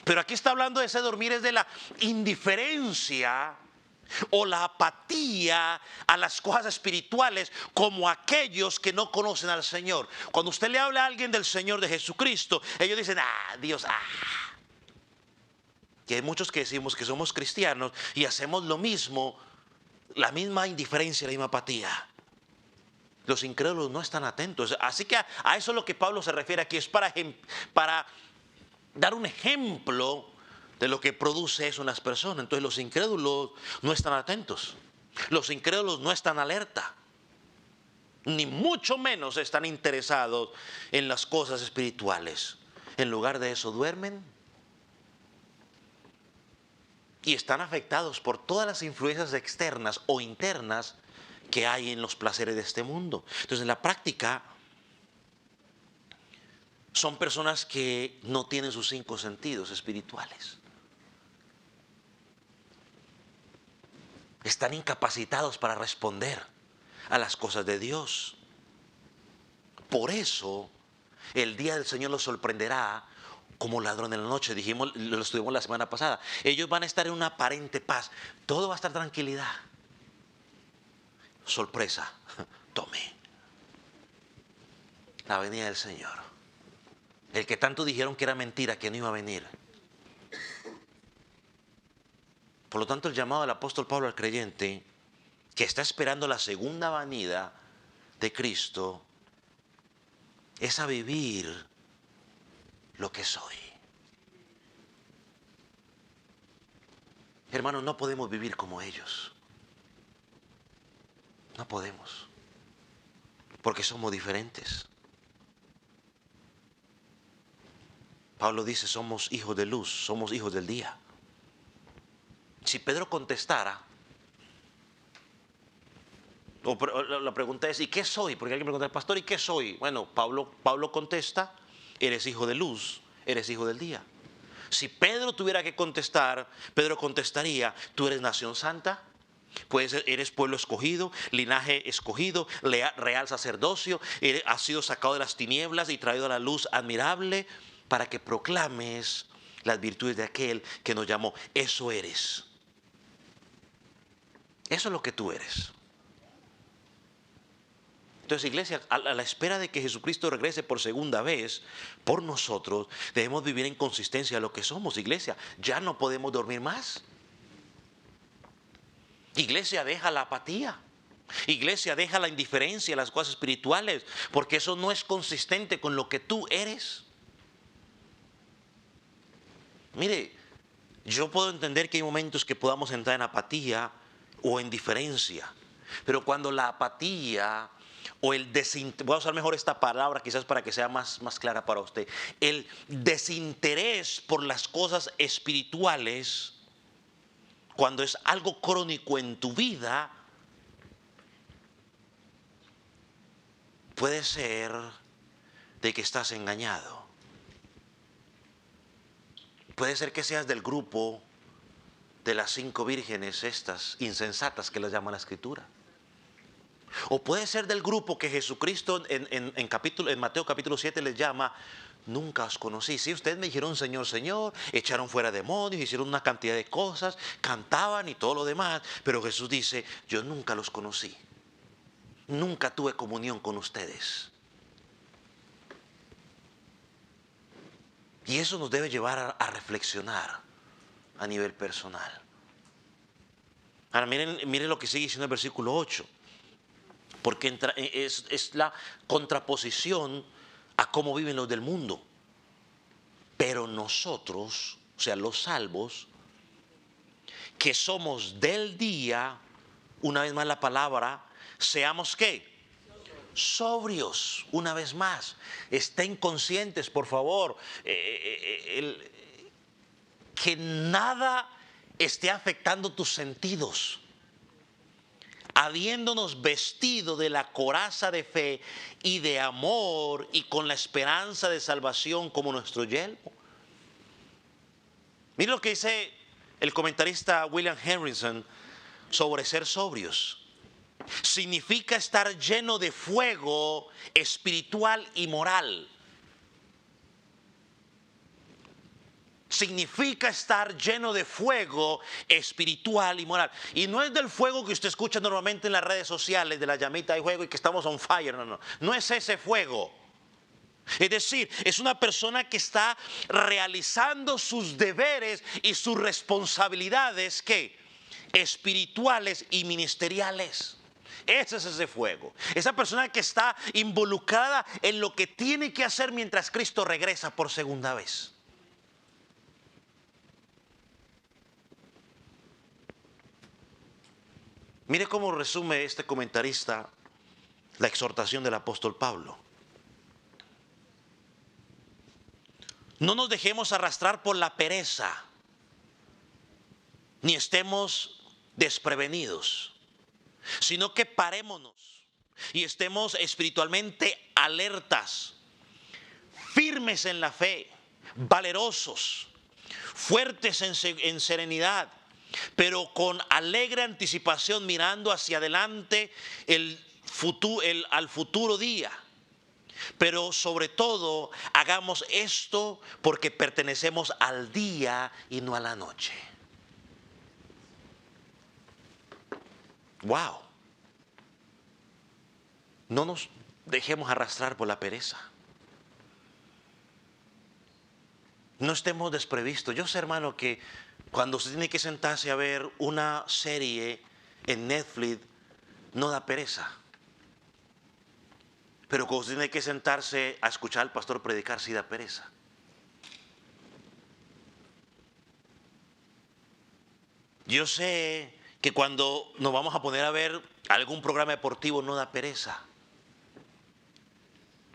Speaker 1: Pero aquí está hablando de ese dormir, es de la indiferencia o la apatía a las cosas espirituales, como aquellos que no conocen al Señor. Cuando usted le habla a alguien del Señor, de Jesucristo, ellos dicen, Dios, Y hay muchos que decimos que somos cristianos y hacemos lo mismo, la misma indiferencia, la misma apatía. Los incrédulos no están atentos. Así que a eso es lo que Pablo se refiere aquí. Es para dar un ejemplo de lo que produce eso en las personas. Entonces los incrédulos no están atentos. Los incrédulos no están alerta. Ni mucho menos están interesados en las cosas espirituales. En lugar de eso duermen. Y están afectados por todas las influencias externas o internas que hay en los placeres de este mundo. Entonces, en la práctica, son personas que no tienen sus 5 sentidos espirituales. Están incapacitados para responder a las cosas de Dios. Por eso, el día del Señor los sorprenderá como ladrón en la noche. Dijimos, lo estuvimos la semana pasada. Ellos van a estar en una aparente paz. Todo va a estar tranquilidad. Sorpresa, tome. La venida del Señor. El que tanto dijeron que era mentira, que no iba a venir. Por lo tanto, el llamado del apóstol Pablo al creyente que está esperando la segunda venida de Cristo es a vivir lo que soy. Hermanos, no podemos vivir como ellos. No podemos. Porque somos diferentes. Pablo dice, somos hijos de luz, somos hijos del día. Si Pedro contestara, la pregunta es, ¿y qué soy? Porque alguien pregunta, pastor, ¿y qué soy? Bueno, Pablo contesta, eres hijo de luz, eres hijo del día. Si Pedro tuviera que contestar, Pedro contestaría: tú eres nación santa, pues eres pueblo escogido, linaje escogido, real sacerdocio, has sido sacado de las tinieblas y traído a la luz admirable para que proclames las virtudes de aquel que nos llamó. Eso eres. Eso es lo que tú eres. Entonces, iglesia, a la espera de que Jesucristo regrese por segunda vez por nosotros, debemos vivir en consistencia a lo que somos, iglesia. Ya no podemos dormir más. Iglesia, deja la apatía. Iglesia, deja la indiferencia a las cosas espirituales, porque eso no es consistente con lo que tú eres. Mire, yo puedo entender que hay momentos que podamos entrar en apatía o en indiferencia, pero cuando la apatía o el desinterés, voy a usar mejor esta palabra quizás para que sea más clara para usted, el desinterés por las cosas espirituales, cuando es algo crónico en tu vida, puede ser de que estás engañado. Puede ser que seas del grupo de las 5 vírgenes estas insensatas que las llama la Escritura. O puede ser del grupo que Jesucristo en Mateo capítulo 7 les llama: nunca os conocí. Sí, ustedes me dijeron Señor, Señor, echaron fuera demonios, hicieron una cantidad de cosas, cantaban y todo lo demás, pero Jesús dice: yo nunca los conocí. Nunca tuve comunión con ustedes. Y eso nos debe llevar a reflexionar a nivel personal. Ahora miren lo que sigue diciendo el versículo 8. Porque es la contraposición a cómo viven los del mundo. Pero nosotros, o sea, los salvos, que somos del día, una vez más la palabra, seamos ¿qué? Sobrios, una vez más. Estén conscientes, por favor, que nada esté afectando tus sentidos. Habiéndonos vestido de la coraza de fe y de amor y con la esperanza de salvación como nuestro yelmo. Mira lo que dice el comentarista William Henderson sobre ser sobrios. Significa estar lleno de fuego espiritual y moral. Significa estar lleno de fuego espiritual y moral. Y no es del fuego que usted escucha normalmente en las redes sociales, de la llamita de fuego y que estamos on fire. No es ese fuego. Es decir, es una persona que está realizando sus deberes y sus responsabilidades ¿qué? Espirituales y ministeriales. Ese es ese fuego. Esa persona que está involucrada en lo que tiene que hacer mientras Cristo regresa por segunda vez. Mire cómo resume este comentarista la exhortación del apóstol Pablo. No nos dejemos arrastrar por la pereza, ni estemos desprevenidos, sino que parémonos y estemos espiritualmente alertas, firmes en la fe, valerosos, fuertes en serenidad, pero con alegre anticipación mirando hacia adelante al futuro día. Pero sobre todo hagamos esto porque pertenecemos al día y no a la noche. Wow. No nos dejemos arrastrar por la pereza. No estemos desprevistos. Yo sé, hermano, que cuando usted tiene que sentarse a ver una serie en Netflix, no da pereza. Pero cuando usted tiene que sentarse a escuchar al pastor predicar, sí da pereza. Yo sé que cuando nos vamos a poner a ver algún programa deportivo no da pereza.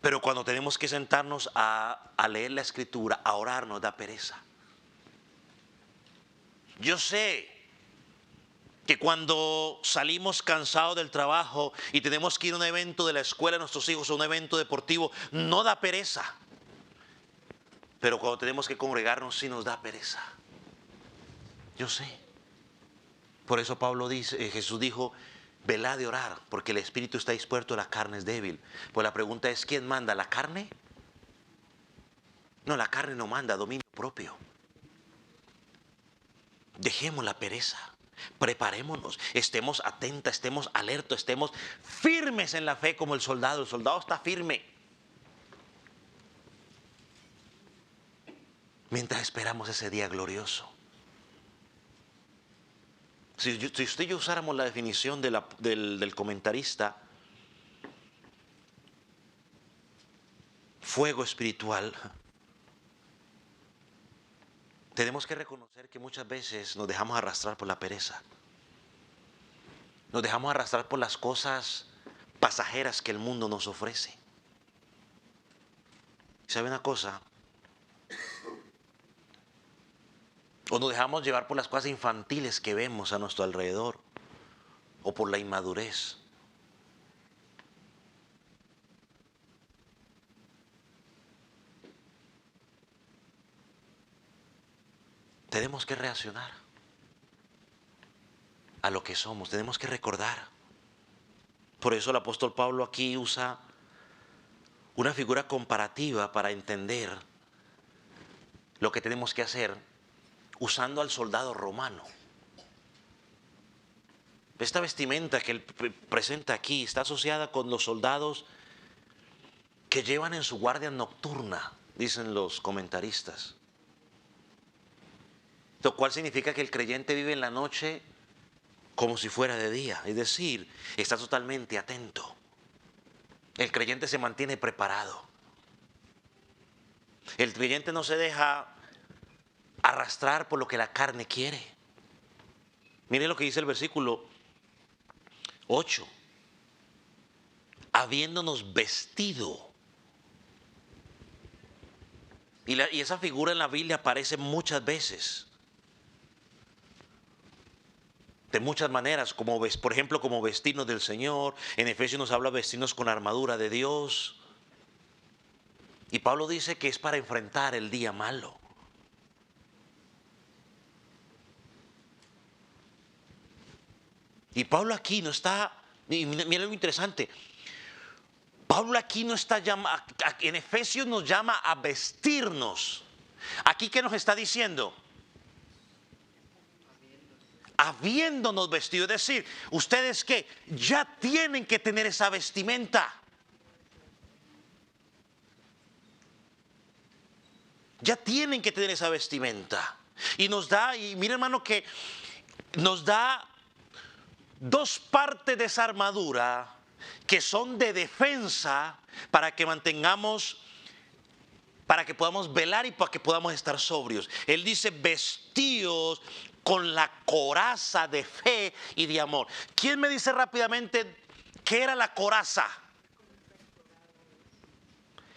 Speaker 1: Pero cuando tenemos que sentarnos a leer la Escritura, a orar, nos da pereza. Yo sé que cuando salimos cansados del trabajo y tenemos que ir a un evento de la escuela de nuestros hijos o un evento deportivo, no da pereza. Pero cuando tenemos que congregarnos sí nos da pereza. Yo sé. Por eso Jesús dijo, velad de orar, porque el espíritu está dispuesto, la carne es débil. Pues la pregunta es, ¿quién manda? ¿La carne? No, la carne no manda, dominio propio. Dejemos la pereza. Preparémonos, estemos atentas, estemos alertos, estemos firmes en la fe como el soldado. El soldado está firme mientras esperamos ese día glorioso. Si usted y yo usáramos la definición del comentarista, fuego espiritual, tenemos que reconocer que muchas veces nos dejamos arrastrar por la pereza. Nos dejamos arrastrar por las cosas pasajeras que el mundo nos ofrece. ¿Sabe una cosa? O nos dejamos llevar por las cosas infantiles que vemos a nuestro alrededor, o por la inmadurez. Tenemos que reaccionar a lo que somos, tenemos que recordar. Por eso el apóstol Pablo aquí usa una figura comparativa para entender lo que tenemos que hacer, usando al soldado romano. Esta vestimenta que él presenta aquí está asociada con los soldados que llevan en su guardia nocturna, dicen los comentaristas. Lo cual significa que el creyente vive en la noche como si fuera de día, es decir, está totalmente atento. El creyente se mantiene preparado. El creyente no se deja arrastrar por lo que la carne quiere. Mire lo que dice el versículo 8. Habiéndonos vestido. Y esa figura en la Biblia aparece muchas veces. De muchas maneras, como por ejemplo como vestirnos del Señor. En Efesios nos habla de vestirnos con la armadura de Dios. Y Pablo dice que es para enfrentar el día malo. Y Pablo aquí no está, mira lo interesante, Pablo aquí no está llamando, en Efesios nos llama a vestirnos. Aquí, ¿qué nos está diciendo? Habiéndonos vestido, es decir, ustedes que ya tienen que tener esa vestimenta. Ya tienen que tener esa vestimenta. Y nos da, y mira hermano que nos da dos partes de esa armadura que son de defensa para que mantengamos, para que podamos velar y para que podamos estar sobrios. Él dice vestidos con la coraza de fe y de amor. ¿Quién me dice rápidamente qué era la coraza?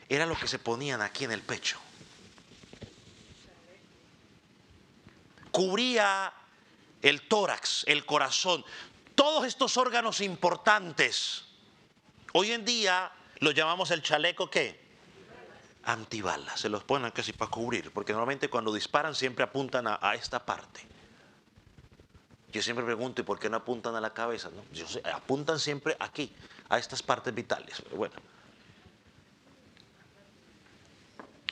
Speaker 1: Era lo que se ponían aquí en el pecho. Cubría el tórax, el corazón, todos estos órganos importantes. Hoy en día lo llamamos el chaleco, ¿qué? Antibalas. Se los ponen casi para cubrir, porque normalmente cuando disparan siempre apuntan a esta parte. Yo siempre pregunto, ¿y por qué no apuntan a la cabeza? ¿No? Yo sé, apuntan siempre aquí, a estas partes vitales. Pero bueno.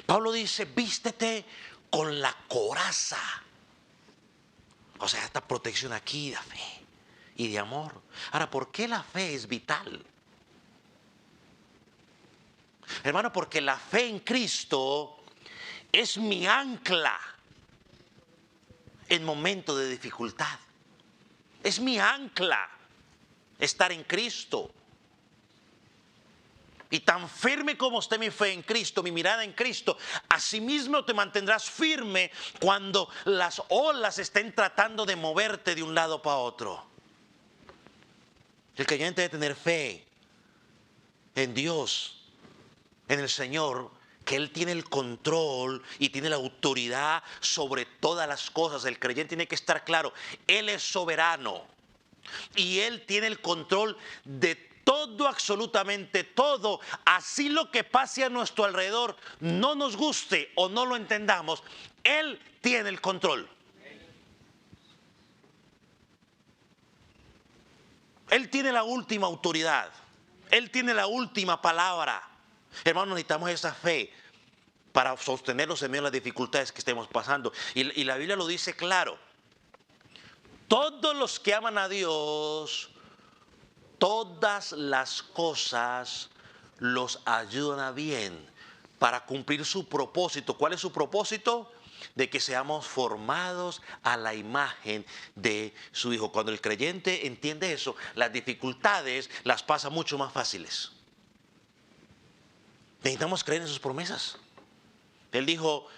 Speaker 1: Pablo dice, vístete con la coraza. O sea, esta protección aquí de fe y de amor. Ahora, ¿por qué la fe es vital? Hermano, porque la fe en Cristo es mi ancla en momentos de dificultad. Es mi ancla estar en Cristo. Y tan firme como esté mi fe en Cristo, mi mirada en Cristo, asimismo te mantendrás firme cuando las olas estén tratando de moverte de un lado para otro. El creyente debe tener fe en Dios, en el Señor, que Él tiene el control y tiene la autoridad sobre todas las cosas. El creyente tiene que estar claro, Él es soberano y Él tiene el control de todo, absolutamente todo, así lo que pase a nuestro alrededor no nos guste o no lo entendamos, Él tiene el control. Él tiene la última autoridad. Él tiene la última palabra. Hermanos, necesitamos esa fe para sostenernos en medio de las dificultades que estemos pasando. Y la Biblia lo dice claro. Todos los que aman a Dios, todas las cosas los ayudan a bien para cumplir su propósito. ¿Cuál es su propósito? De que seamos formados a la imagen de su Hijo. Cuando el creyente entiende eso, las dificultades las pasa mucho más fáciles. Necesitamos creer en sus promesas. Él dijo,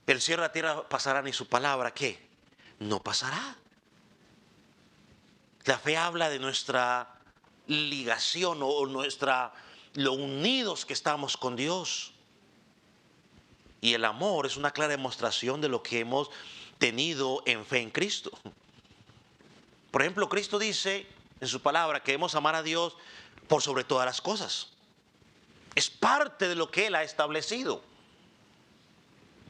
Speaker 1: el cielo y la tierra pasarán y su palabra, ¿qué? No pasará. La fe habla de nuestra ligación o lo unidos que estamos con Dios. Y el amor es una clara demostración de lo que hemos tenido en fe en Cristo. Por ejemplo, Cristo dice en su palabra que debemos amar a Dios por sobre todas las cosas. Es parte de lo que Él ha establecido.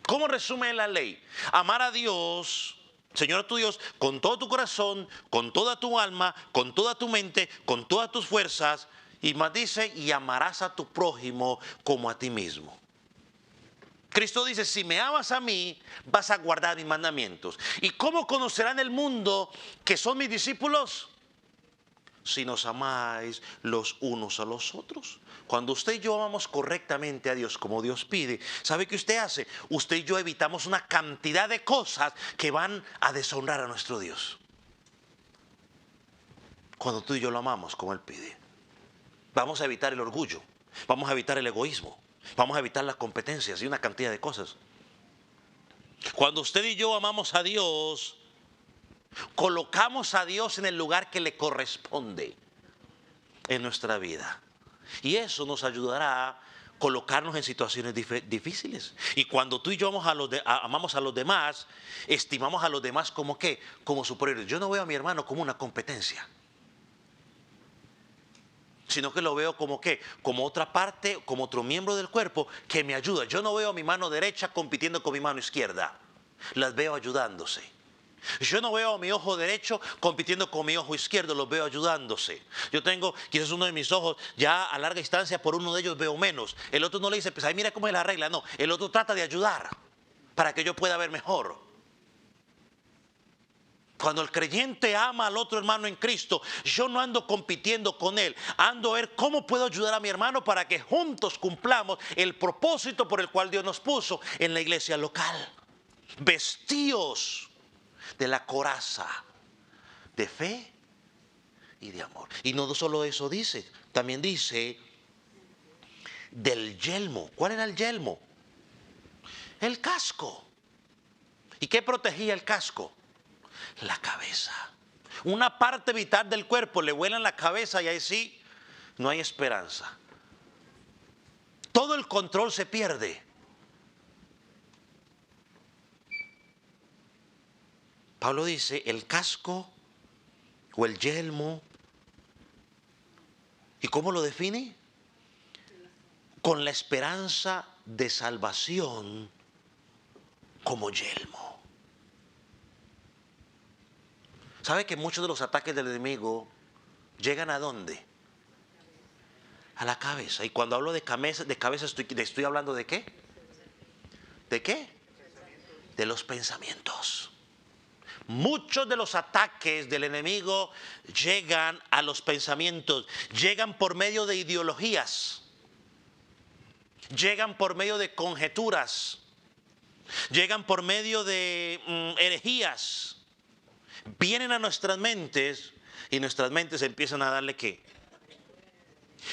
Speaker 1: ¿Cómo resume la ley? Amar a Dios, Señor tu Dios, con todo tu corazón, con toda tu alma, con toda tu mente, con todas tus fuerzas. Y más dice, y amarás a tu prójimo como a ti mismo. Cristo dice, si me amas a mí, vas a guardar mis mandamientos. ¿Y cómo conocerán el mundo que son mis discípulos? Si nos amáis los unos a los otros. Cuando usted y yo amamos correctamente a Dios como Dios pide, ¿sabe qué usted hace? Usted y yo evitamos una cantidad de cosas que van a deshonrar a nuestro Dios. Cuando tú y yo lo amamos como Él pide, vamos a evitar el orgullo, vamos a evitar el egoísmo, vamos a evitar las competencias y una cantidad de cosas. Cuando usted y yo amamos a Dios, colocamos a Dios en el lugar que le corresponde en nuestra vida. Y eso nos ayudará a colocarnos en situaciones difíciles. Y cuando tú y yo amamos a los demás, estimamos a los demás como ¿qué? Como superiores. Yo no veo a mi hermano como una competencia, sino que lo veo como ¿qué? Como otra parte, como otro miembro del cuerpo que me ayuda. Yo no veo a mi mano derecha compitiendo con mi mano izquierda. Las veo ayudándose. Yo no veo a mi ojo derecho compitiendo con mi ojo izquierdo, los veo ayudándose. Yo tengo quizás uno de mis ojos ya a larga distancia, por uno de ellos veo menos. El otro no le dice, pues ahí mira cómo es la regla. No, el otro trata de ayudar para que yo pueda ver mejor. Cuando el creyente ama al otro hermano en Cristo, yo no ando compitiendo con él, ando a ver cómo puedo ayudar a mi hermano para que juntos cumplamos el propósito por el cual Dios nos puso en la iglesia local. Vestíos de la coraza de fe y de amor. Y no solo eso dice, también dice del yelmo. ¿Cuál era el yelmo? El casco. ¿Y qué protegía el casco? La cabeza. Una parte vital del cuerpo le vuela en la cabeza y ahí sí no hay esperanza. Todo el control se pierde. Pablo dice el casco o el yelmo. ¿Y cómo lo define? Con la esperanza de salvación como yelmo. ¿Sabe que muchos de los ataques del enemigo llegan a dónde? A la cabeza. Y cuando hablo de cabeza estoy hablando de qué? ¿De qué? De los pensamientos. Muchos de los ataques del enemigo llegan a los pensamientos, llegan por medio de ideologías, llegan por medio de conjeturas, llegan por medio de herejías. Vienen a nuestras mentes y nuestras mentes empiezan a darle ¿qué?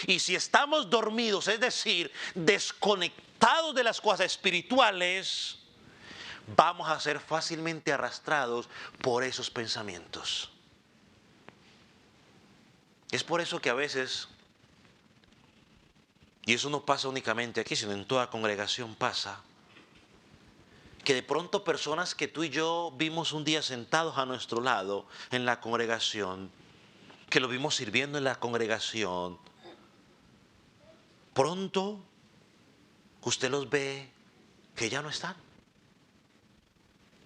Speaker 1: Y si estamos dormidos, es decir, desconectados de las cosas espirituales, vamos a ser fácilmente arrastrados por esos pensamientos. Es por eso que a veces, y eso no pasa únicamente aquí, sino en toda congregación pasa, que de pronto personas que tú y yo vimos un día sentados a nuestro lado en la congregación, que lo vimos sirviendo en la congregación, pronto usted los ve que ya no están.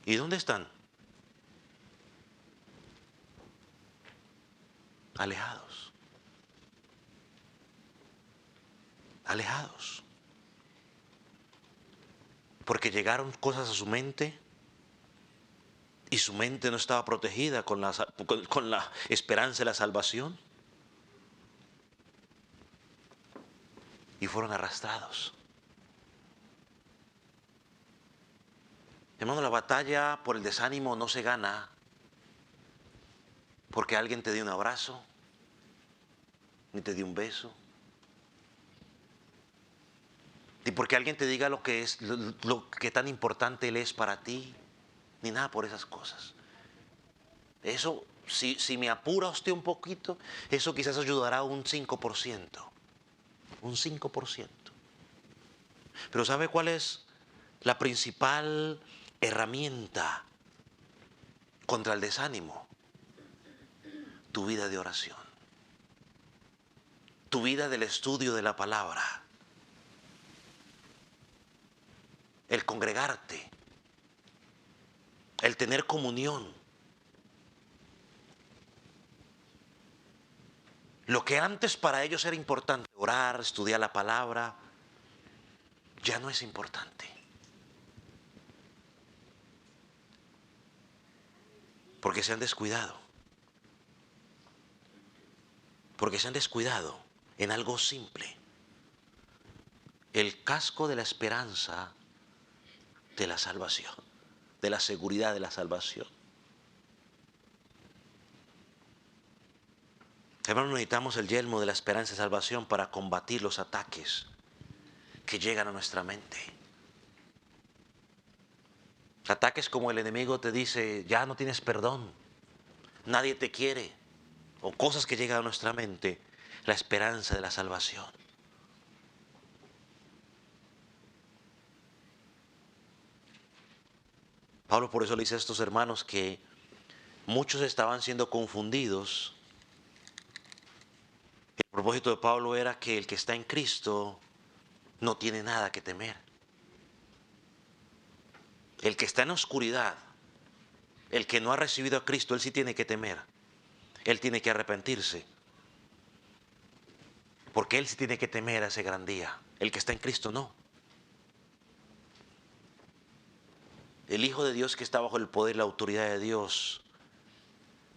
Speaker 1: ¿Y dónde están? Alejados. Alejados. Porque llegaron cosas a su mente y su mente no estaba protegida con la esperanza de la salvación. Y fueron arrastrados. Hermano, la batalla por el desánimo no se gana porque alguien te dio un abrazo, ni te dio un beso, ni porque alguien te diga lo que tan importante Él es para ti, ni nada por esas cosas. Eso, si me apura usted un poquito, eso quizás ayudará un 5%. Un 5%. Pero ¿sabe cuál es la principal herramienta contra el desánimo? Tu vida de oración. Tu vida del estudio de la palabra. El congregarte. El tener comunión. Lo que antes para ellos era importante, orar, estudiar la palabra, ya no es importante. Porque se han descuidado. Porque se han descuidado en algo simple. El casco de la esperanza de la salvación, de la seguridad de la salvación. Hermanos, necesitamos el yelmo de la esperanza de salvación para combatir los ataques que llegan a nuestra mente. Ataques como el enemigo te dice, ya no tienes perdón, nadie te quiere, o cosas que llegan a nuestra mente, la esperanza de la salvación. Pablo por eso le dice a estos hermanos que muchos estaban siendo confundidos. El propósito de Pablo era que el que está en Cristo no tiene nada que temer. El que está en oscuridad, el que no ha recibido a Cristo, él sí tiene que temer. Él tiene que arrepentirse. Porque él sí tiene que temer a ese gran día. El que está en Cristo no. El Hijo de Dios que está bajo el poder y la autoridad de Dios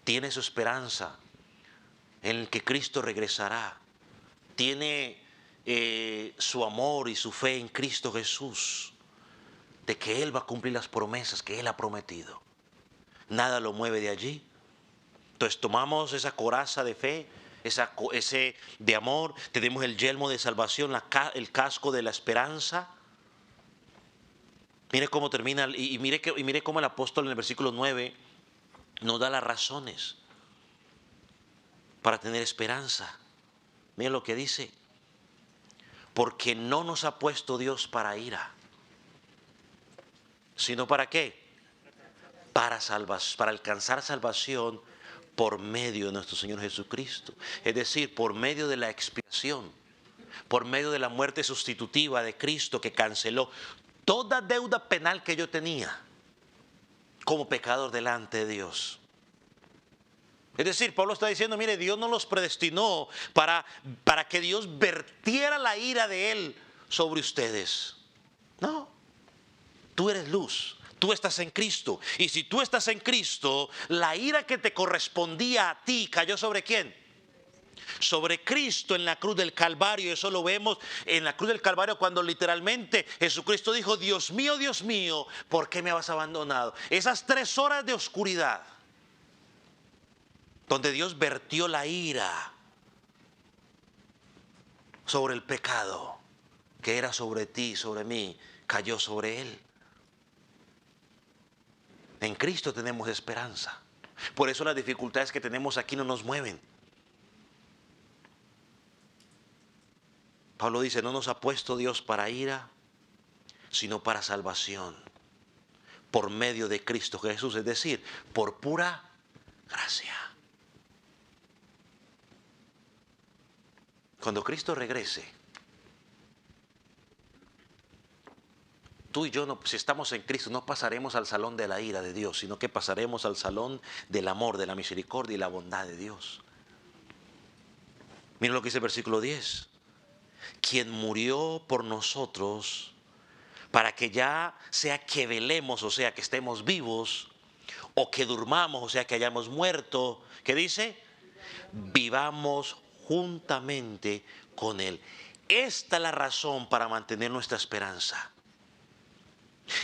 Speaker 1: tiene su esperanza en el que Cristo regresará. Tiene su amor y su fe en Cristo Jesús, de que Él va a cumplir las promesas que Él ha prometido. Nada lo mueve de allí. Entonces tomamos esa coraza de fe, ese de amor, tenemos el yelmo de salvación, el casco de la esperanza. Mire cómo termina y mire cómo el apóstol en el versículo 9 nos da las razones para tener esperanza. Mire lo que dice. Porque no nos ha puesto Dios para ira, sino ¿para qué? Para alcanzar salvación por medio de nuestro Señor Jesucristo. Es decir, por medio de la expiación, por medio de la muerte sustitutiva de Cristo que canceló toda deuda penal que yo tenía como pecador delante de Dios. Es decir, Pablo está diciendo, mire, Dios no los predestinó para que Dios vertiera la ira de Él sobre ustedes. No, tú eres luz, tú estás en Cristo. Y si tú estás en Cristo, la ira que te correspondía a ti cayó ¿sobre quién? Sobre Cristo en la cruz del Calvario. Eso lo vemos en la cruz del Calvario cuando literalmente Jesucristo dijo, Dios mío, ¿por qué me has abandonado? Esas 3 horas de oscuridad, donde Dios vertió la ira sobre el pecado que era sobre ti, sobre mí, cayó sobre Él. En Cristo tenemos esperanza. Por eso las dificultades que tenemos aquí no nos mueven. Pablo dice, no nos ha puesto Dios para ira, sino para salvación, por medio de Cristo Jesús, es decir, por pura gracia. Cuando Cristo regrese, tú y yo, no, si estamos en Cristo, no pasaremos al salón de la ira de Dios, sino que pasaremos al salón del amor, de la misericordia y la bondad de Dios. Mira lo que dice el versículo 10. Quien murió por nosotros para que ya sea que velemos, o sea que estemos vivos, o que durmamos, o sea que hayamos muerto. ¿Qué dice? Vivamos juntamente con Él. Esta es la razón para mantener nuestra esperanza.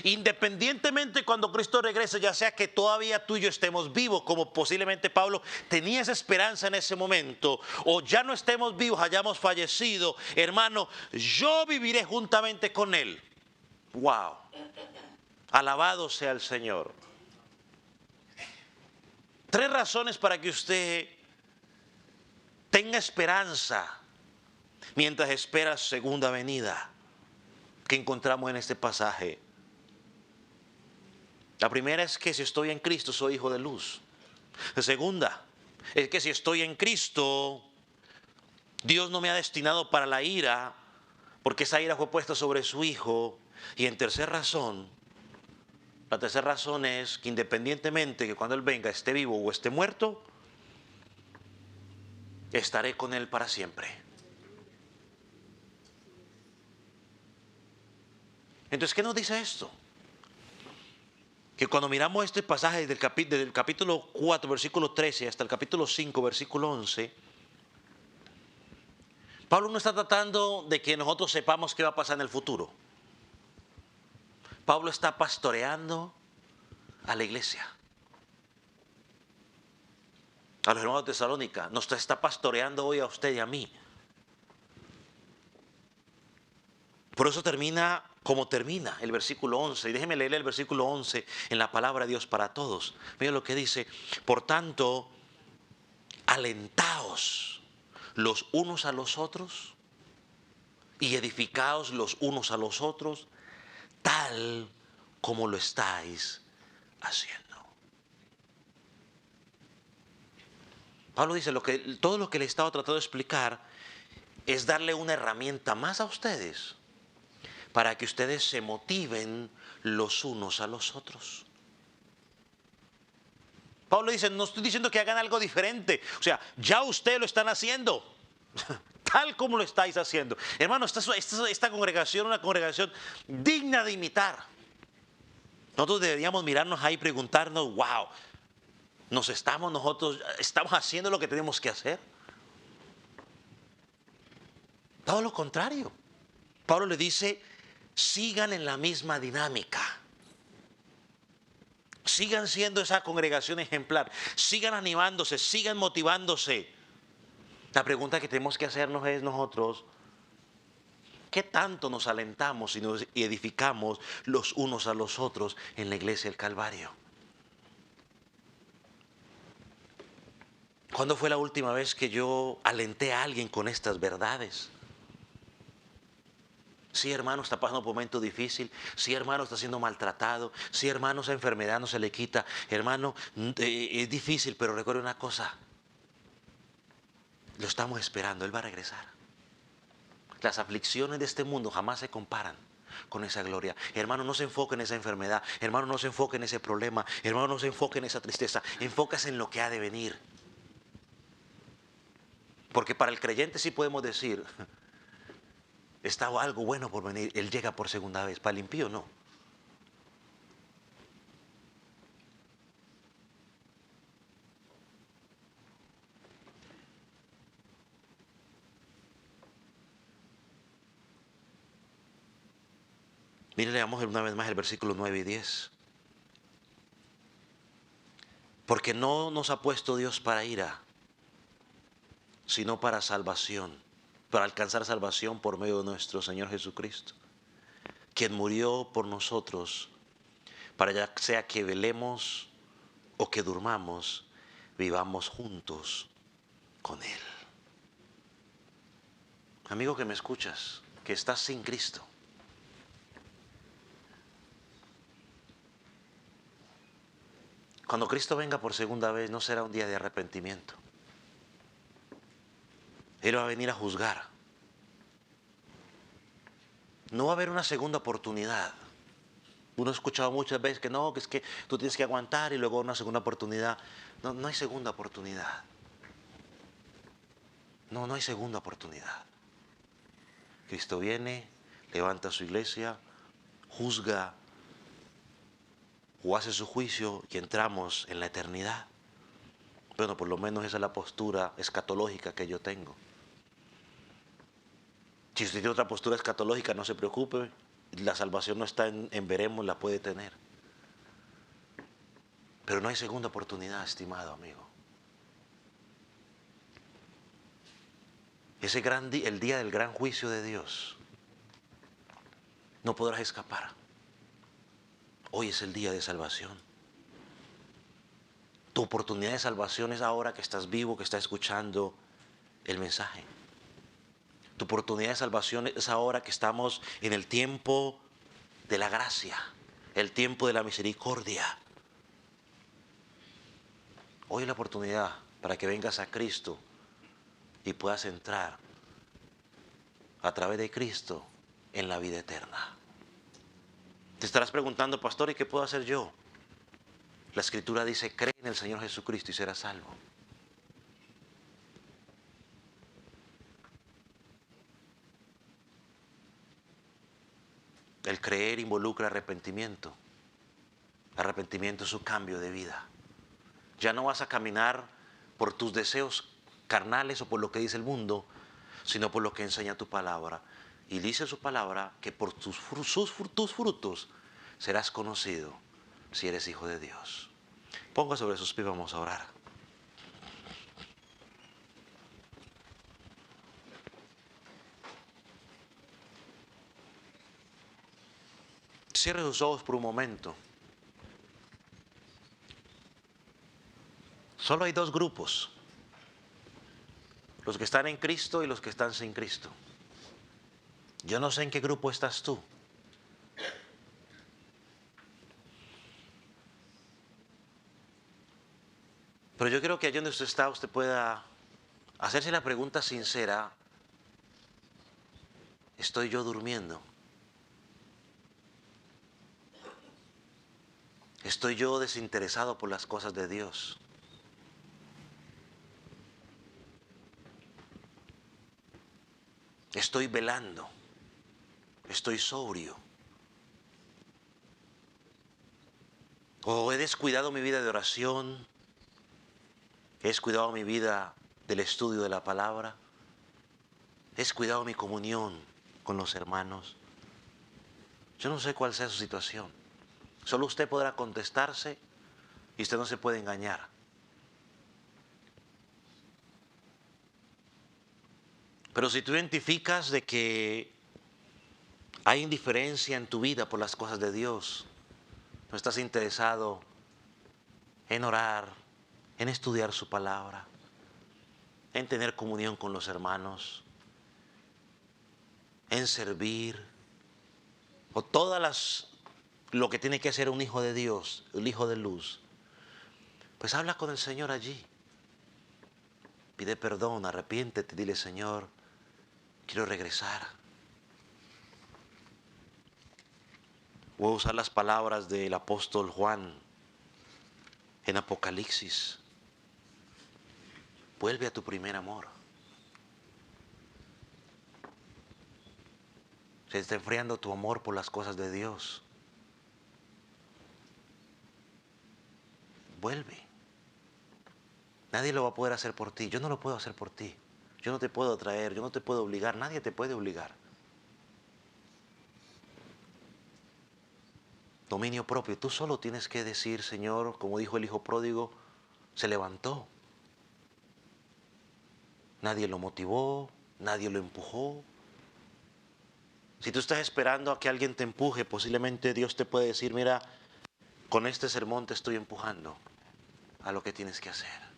Speaker 1: Independientemente cuando Cristo regrese, ya sea que todavía tú y yo estemos vivos, como posiblemente Pablo tenía esa esperanza en ese momento, o ya no estemos vivos, hayamos fallecido, hermano, yo viviré juntamente con Él. Wow. Alabado sea el Señor. 3 razones para que usted tenga esperanza mientras espera su segunda venida que encontramos en este pasaje. La primera es que si estoy en Cristo soy hijo de luz. La segunda es que si estoy en Cristo, Dios no me ha destinado para la ira, porque esa ira fue puesta sobre su Hijo. Y en tercera razón, la tercera razón es que independientemente que cuando Él venga esté vivo o esté muerto, estaré con Él para siempre. Entonces, ¿qué nos dice esto? Que cuando miramos este pasaje desde el capítulo 4, versículo 13, hasta el capítulo 5, versículo 11, Pablo no está tratando de que nosotros sepamos qué va a pasar en el futuro. Pablo está pastoreando a la iglesia, a los hermanos de Tesalónica. Nos está pastoreando hoy a usted y a mí. Por eso termina como termina el versículo 11. Y déjeme leer el versículo 11 en la palabra de Dios para todos. Mira lo que dice. Por tanto, alentaos los unos a los otros y edificaos los unos a los otros, tal como lo estáis haciendo. Pablo dice, todo lo que le he estado tratando de explicar es darle una herramienta más a ustedes para que ustedes se motiven los unos a los otros. Pablo dice, no estoy diciendo que hagan algo diferente. O sea, ya ustedes lo están haciendo, tal como lo estáis haciendo. Hermano, esta congregación es una congregación digna de imitar. Nosotros deberíamos mirarnos ahí y preguntarnos, wow, nosotros estamos haciendo lo que tenemos que hacer. Todo lo contrario. Pablo le dice, sigan en la misma dinámica. Sigan siendo esa congregación ejemplar. Sigan animándose, sigan motivándose. La pregunta que tenemos que hacernos es nosotros, ¿qué tanto nos alentamos y edificamos los unos a los otros en la iglesia del Calvario? ¿Cuándo fue la última vez que yo alenté a alguien con estas verdades? Sí, hermano, está pasando por un momento difícil. Sí, hermano, está siendo maltratado. Sí, hermano, esa enfermedad no se le quita. Hermano, es difícil, pero recuerde una cosa. Lo estamos esperando, Él va a regresar. Las aflicciones de este mundo jamás se comparan con esa gloria. Hermano, no se enfoque en esa enfermedad. Hermano, no se enfoque en ese problema. Hermano, no se enfoque en esa tristeza. Enfócase en lo que ha de venir. Porque para el creyente sí podemos decir, está algo bueno por venir. Él llega por segunda vez. Para el impío no. Mire, leamos una vez más el versículo 9 y 10. Porque no nos ha puesto Dios para ira, sino para salvación, para alcanzar salvación por medio de nuestro Señor Jesucristo, quien murió por nosotros, para ya sea que velemos o que durmamos, vivamos juntos con Él. Amigo que me escuchas, que estás sin Cristo, cuando Cristo venga por segunda vez no será un día de arrepentimiento. Él va a venir a juzgar. No va a haber una segunda oportunidad. Uno ha escuchado muchas veces que no, que es que tú tienes que aguantar y luego una segunda oportunidad. No, no hay segunda oportunidad. No, no hay segunda oportunidad. Cristo viene, levanta su iglesia, juzga o hace su juicio y entramos en la eternidad. Bueno, por lo menos esa es la postura escatológica que yo tengo. Si usted tiene otra postura escatológica, no se preocupe, la salvación no está en veremos, la puede tener. Pero no hay segunda oportunidad, estimado amigo. El día del gran juicio de Dios, no podrás escapar. Hoy es el día de salvación. Tu oportunidad de salvación es ahora que estás vivo, que estás escuchando el mensaje. Tu oportunidad de salvación es ahora que estamos en el tiempo de la gracia, el tiempo de la misericordia. Hoy es la oportunidad para que vengas a Cristo y puedas entrar a través de Cristo en la vida eterna. Te estarás preguntando, pastor, ¿y qué puedo hacer yo? La Escritura dice, cree en el Señor Jesucristo y serás salvo. El creer involucra arrepentimiento. Arrepentimiento es un cambio de vida. Ya no vas a caminar por tus deseos carnales o por lo que dice el mundo, sino por lo que enseña tu palabra. Y dice su palabra que por tus frutos serás conocido si eres hijo de Dios. Ponga sobre sus pies, vamos a orar. Cierre sus ojos por un momento. Solo hay dos grupos. Los que están en Cristo y los que están sin Cristo. Yo no sé en qué grupo estás tú. Pero yo creo que allí donde usted está, usted pueda hacerse la pregunta sincera, ¿estoy yo durmiendo? ¿Estoy yo desinteresado por las cosas de Dios? ¿Estoy velando? ¿Estoy sobrio? ¿O he descuidado mi vida de oración? ¿He descuidado mi vida del estudio de la palabra? ¿He descuidado mi comunión con los hermanos? Yo no sé cuál sea su situación. Solo usted podrá contestarse y usted no se puede engañar. Pero si tú identificas de que hay indiferencia en tu vida por las cosas de Dios, no estás interesado en orar, en estudiar su palabra, en tener comunión con los hermanos, en servir, o lo que tiene que hacer un hijo de Dios, el hijo de luz, pues habla con el Señor allí. Pide perdón, arrepiéntete, dile, Señor, quiero regresar. Voy a usar las palabras del apóstol Juan en Apocalipsis. Vuelve a tu primer amor. Se está enfriando tu amor por las cosas de Dios. Vuelve. Nadie lo va a poder hacer por ti. Yo no lo puedo hacer por ti. Yo no te puedo traer, yo no te puedo obligar. Nadie te puede obligar. Dominio propio. Tú solo tienes que decir, Señor, como dijo el hijo pródigo, se levantó. Nadie lo motivó, nadie lo empujó. Si tú estás esperando a que alguien te empuje, posiblemente Dios te puede decir, mira, con este sermón te estoy empujando a lo que tienes que hacer.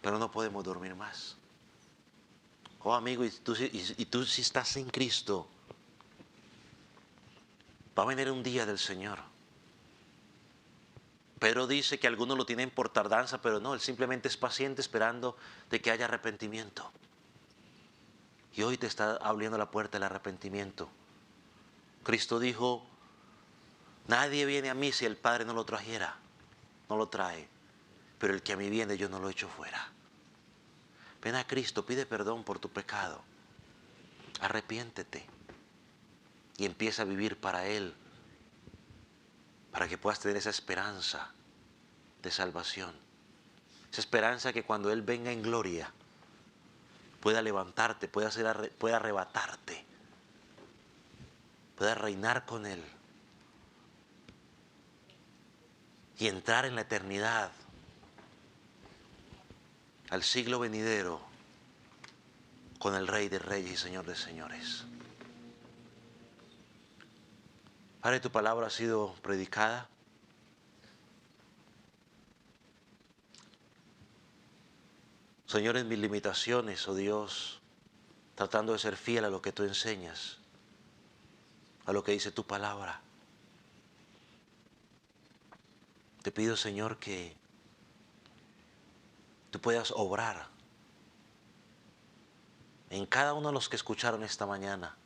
Speaker 1: Pero no podemos dormir más. Oh amigo, y tú si estás en Cristo, va a venir un día del Señor. Pedro dice que algunos lo tienen por tardanza, pero no, él simplemente es paciente esperando de que haya arrepentimiento. Y hoy te está abriendo la puerta del arrepentimiento. Cristo dijo, nadie viene a mí si el Padre no lo trajera. No lo trae. Pero el que a mí viene yo no lo echo fuera. Ven a Cristo, pide perdón por tu pecado. Arrepiéntete. Y empieza a vivir para Él. Para que puedas tener esa esperanza de salvación. Esa esperanza que cuando Él venga en gloria pueda levantarte, pueda arrebatarte, pueda reinar con Él y entrar en la eternidad, al siglo venidero, con el Rey de Reyes y Señor de Señores. Padre, tu palabra ha sido predicada. Señor, en mis limitaciones, oh Dios, tratando de ser fiel a lo que tú enseñas, a lo que dice tu palabra. Te pido, Señor, que tú puedas obrar en cada uno de los que escucharon esta mañana.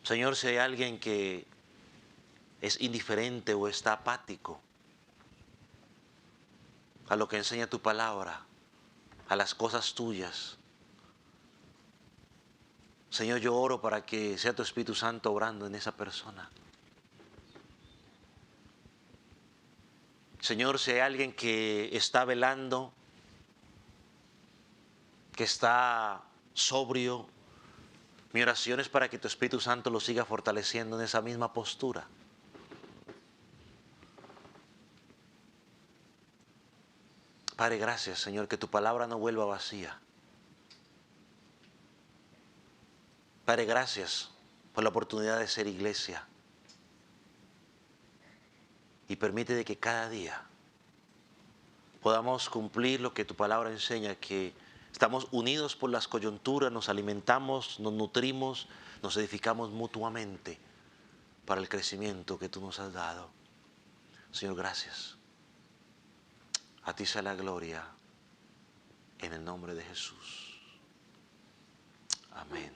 Speaker 1: Señor, si hay alguien que es indiferente o está apático a lo que enseña tu palabra, a las cosas tuyas, Señor, yo oro para que sea tu Espíritu Santo obrando en esa persona. Señor, si hay alguien que está velando, que está sobrio, mi oración es para que tu Espíritu Santo lo siga fortaleciendo en esa misma postura. Padre, gracias, Señor, que tu palabra no vuelva vacía. Padre, gracias por la oportunidad de ser iglesia. Y permite de que cada día podamos cumplir lo que tu palabra enseña, que estamos unidos por las coyunturas, nos alimentamos, nos nutrimos, nos edificamos mutuamente para el crecimiento que tú nos has dado. Señor, gracias. A ti sea la gloria en el nombre de Jesús. Amén.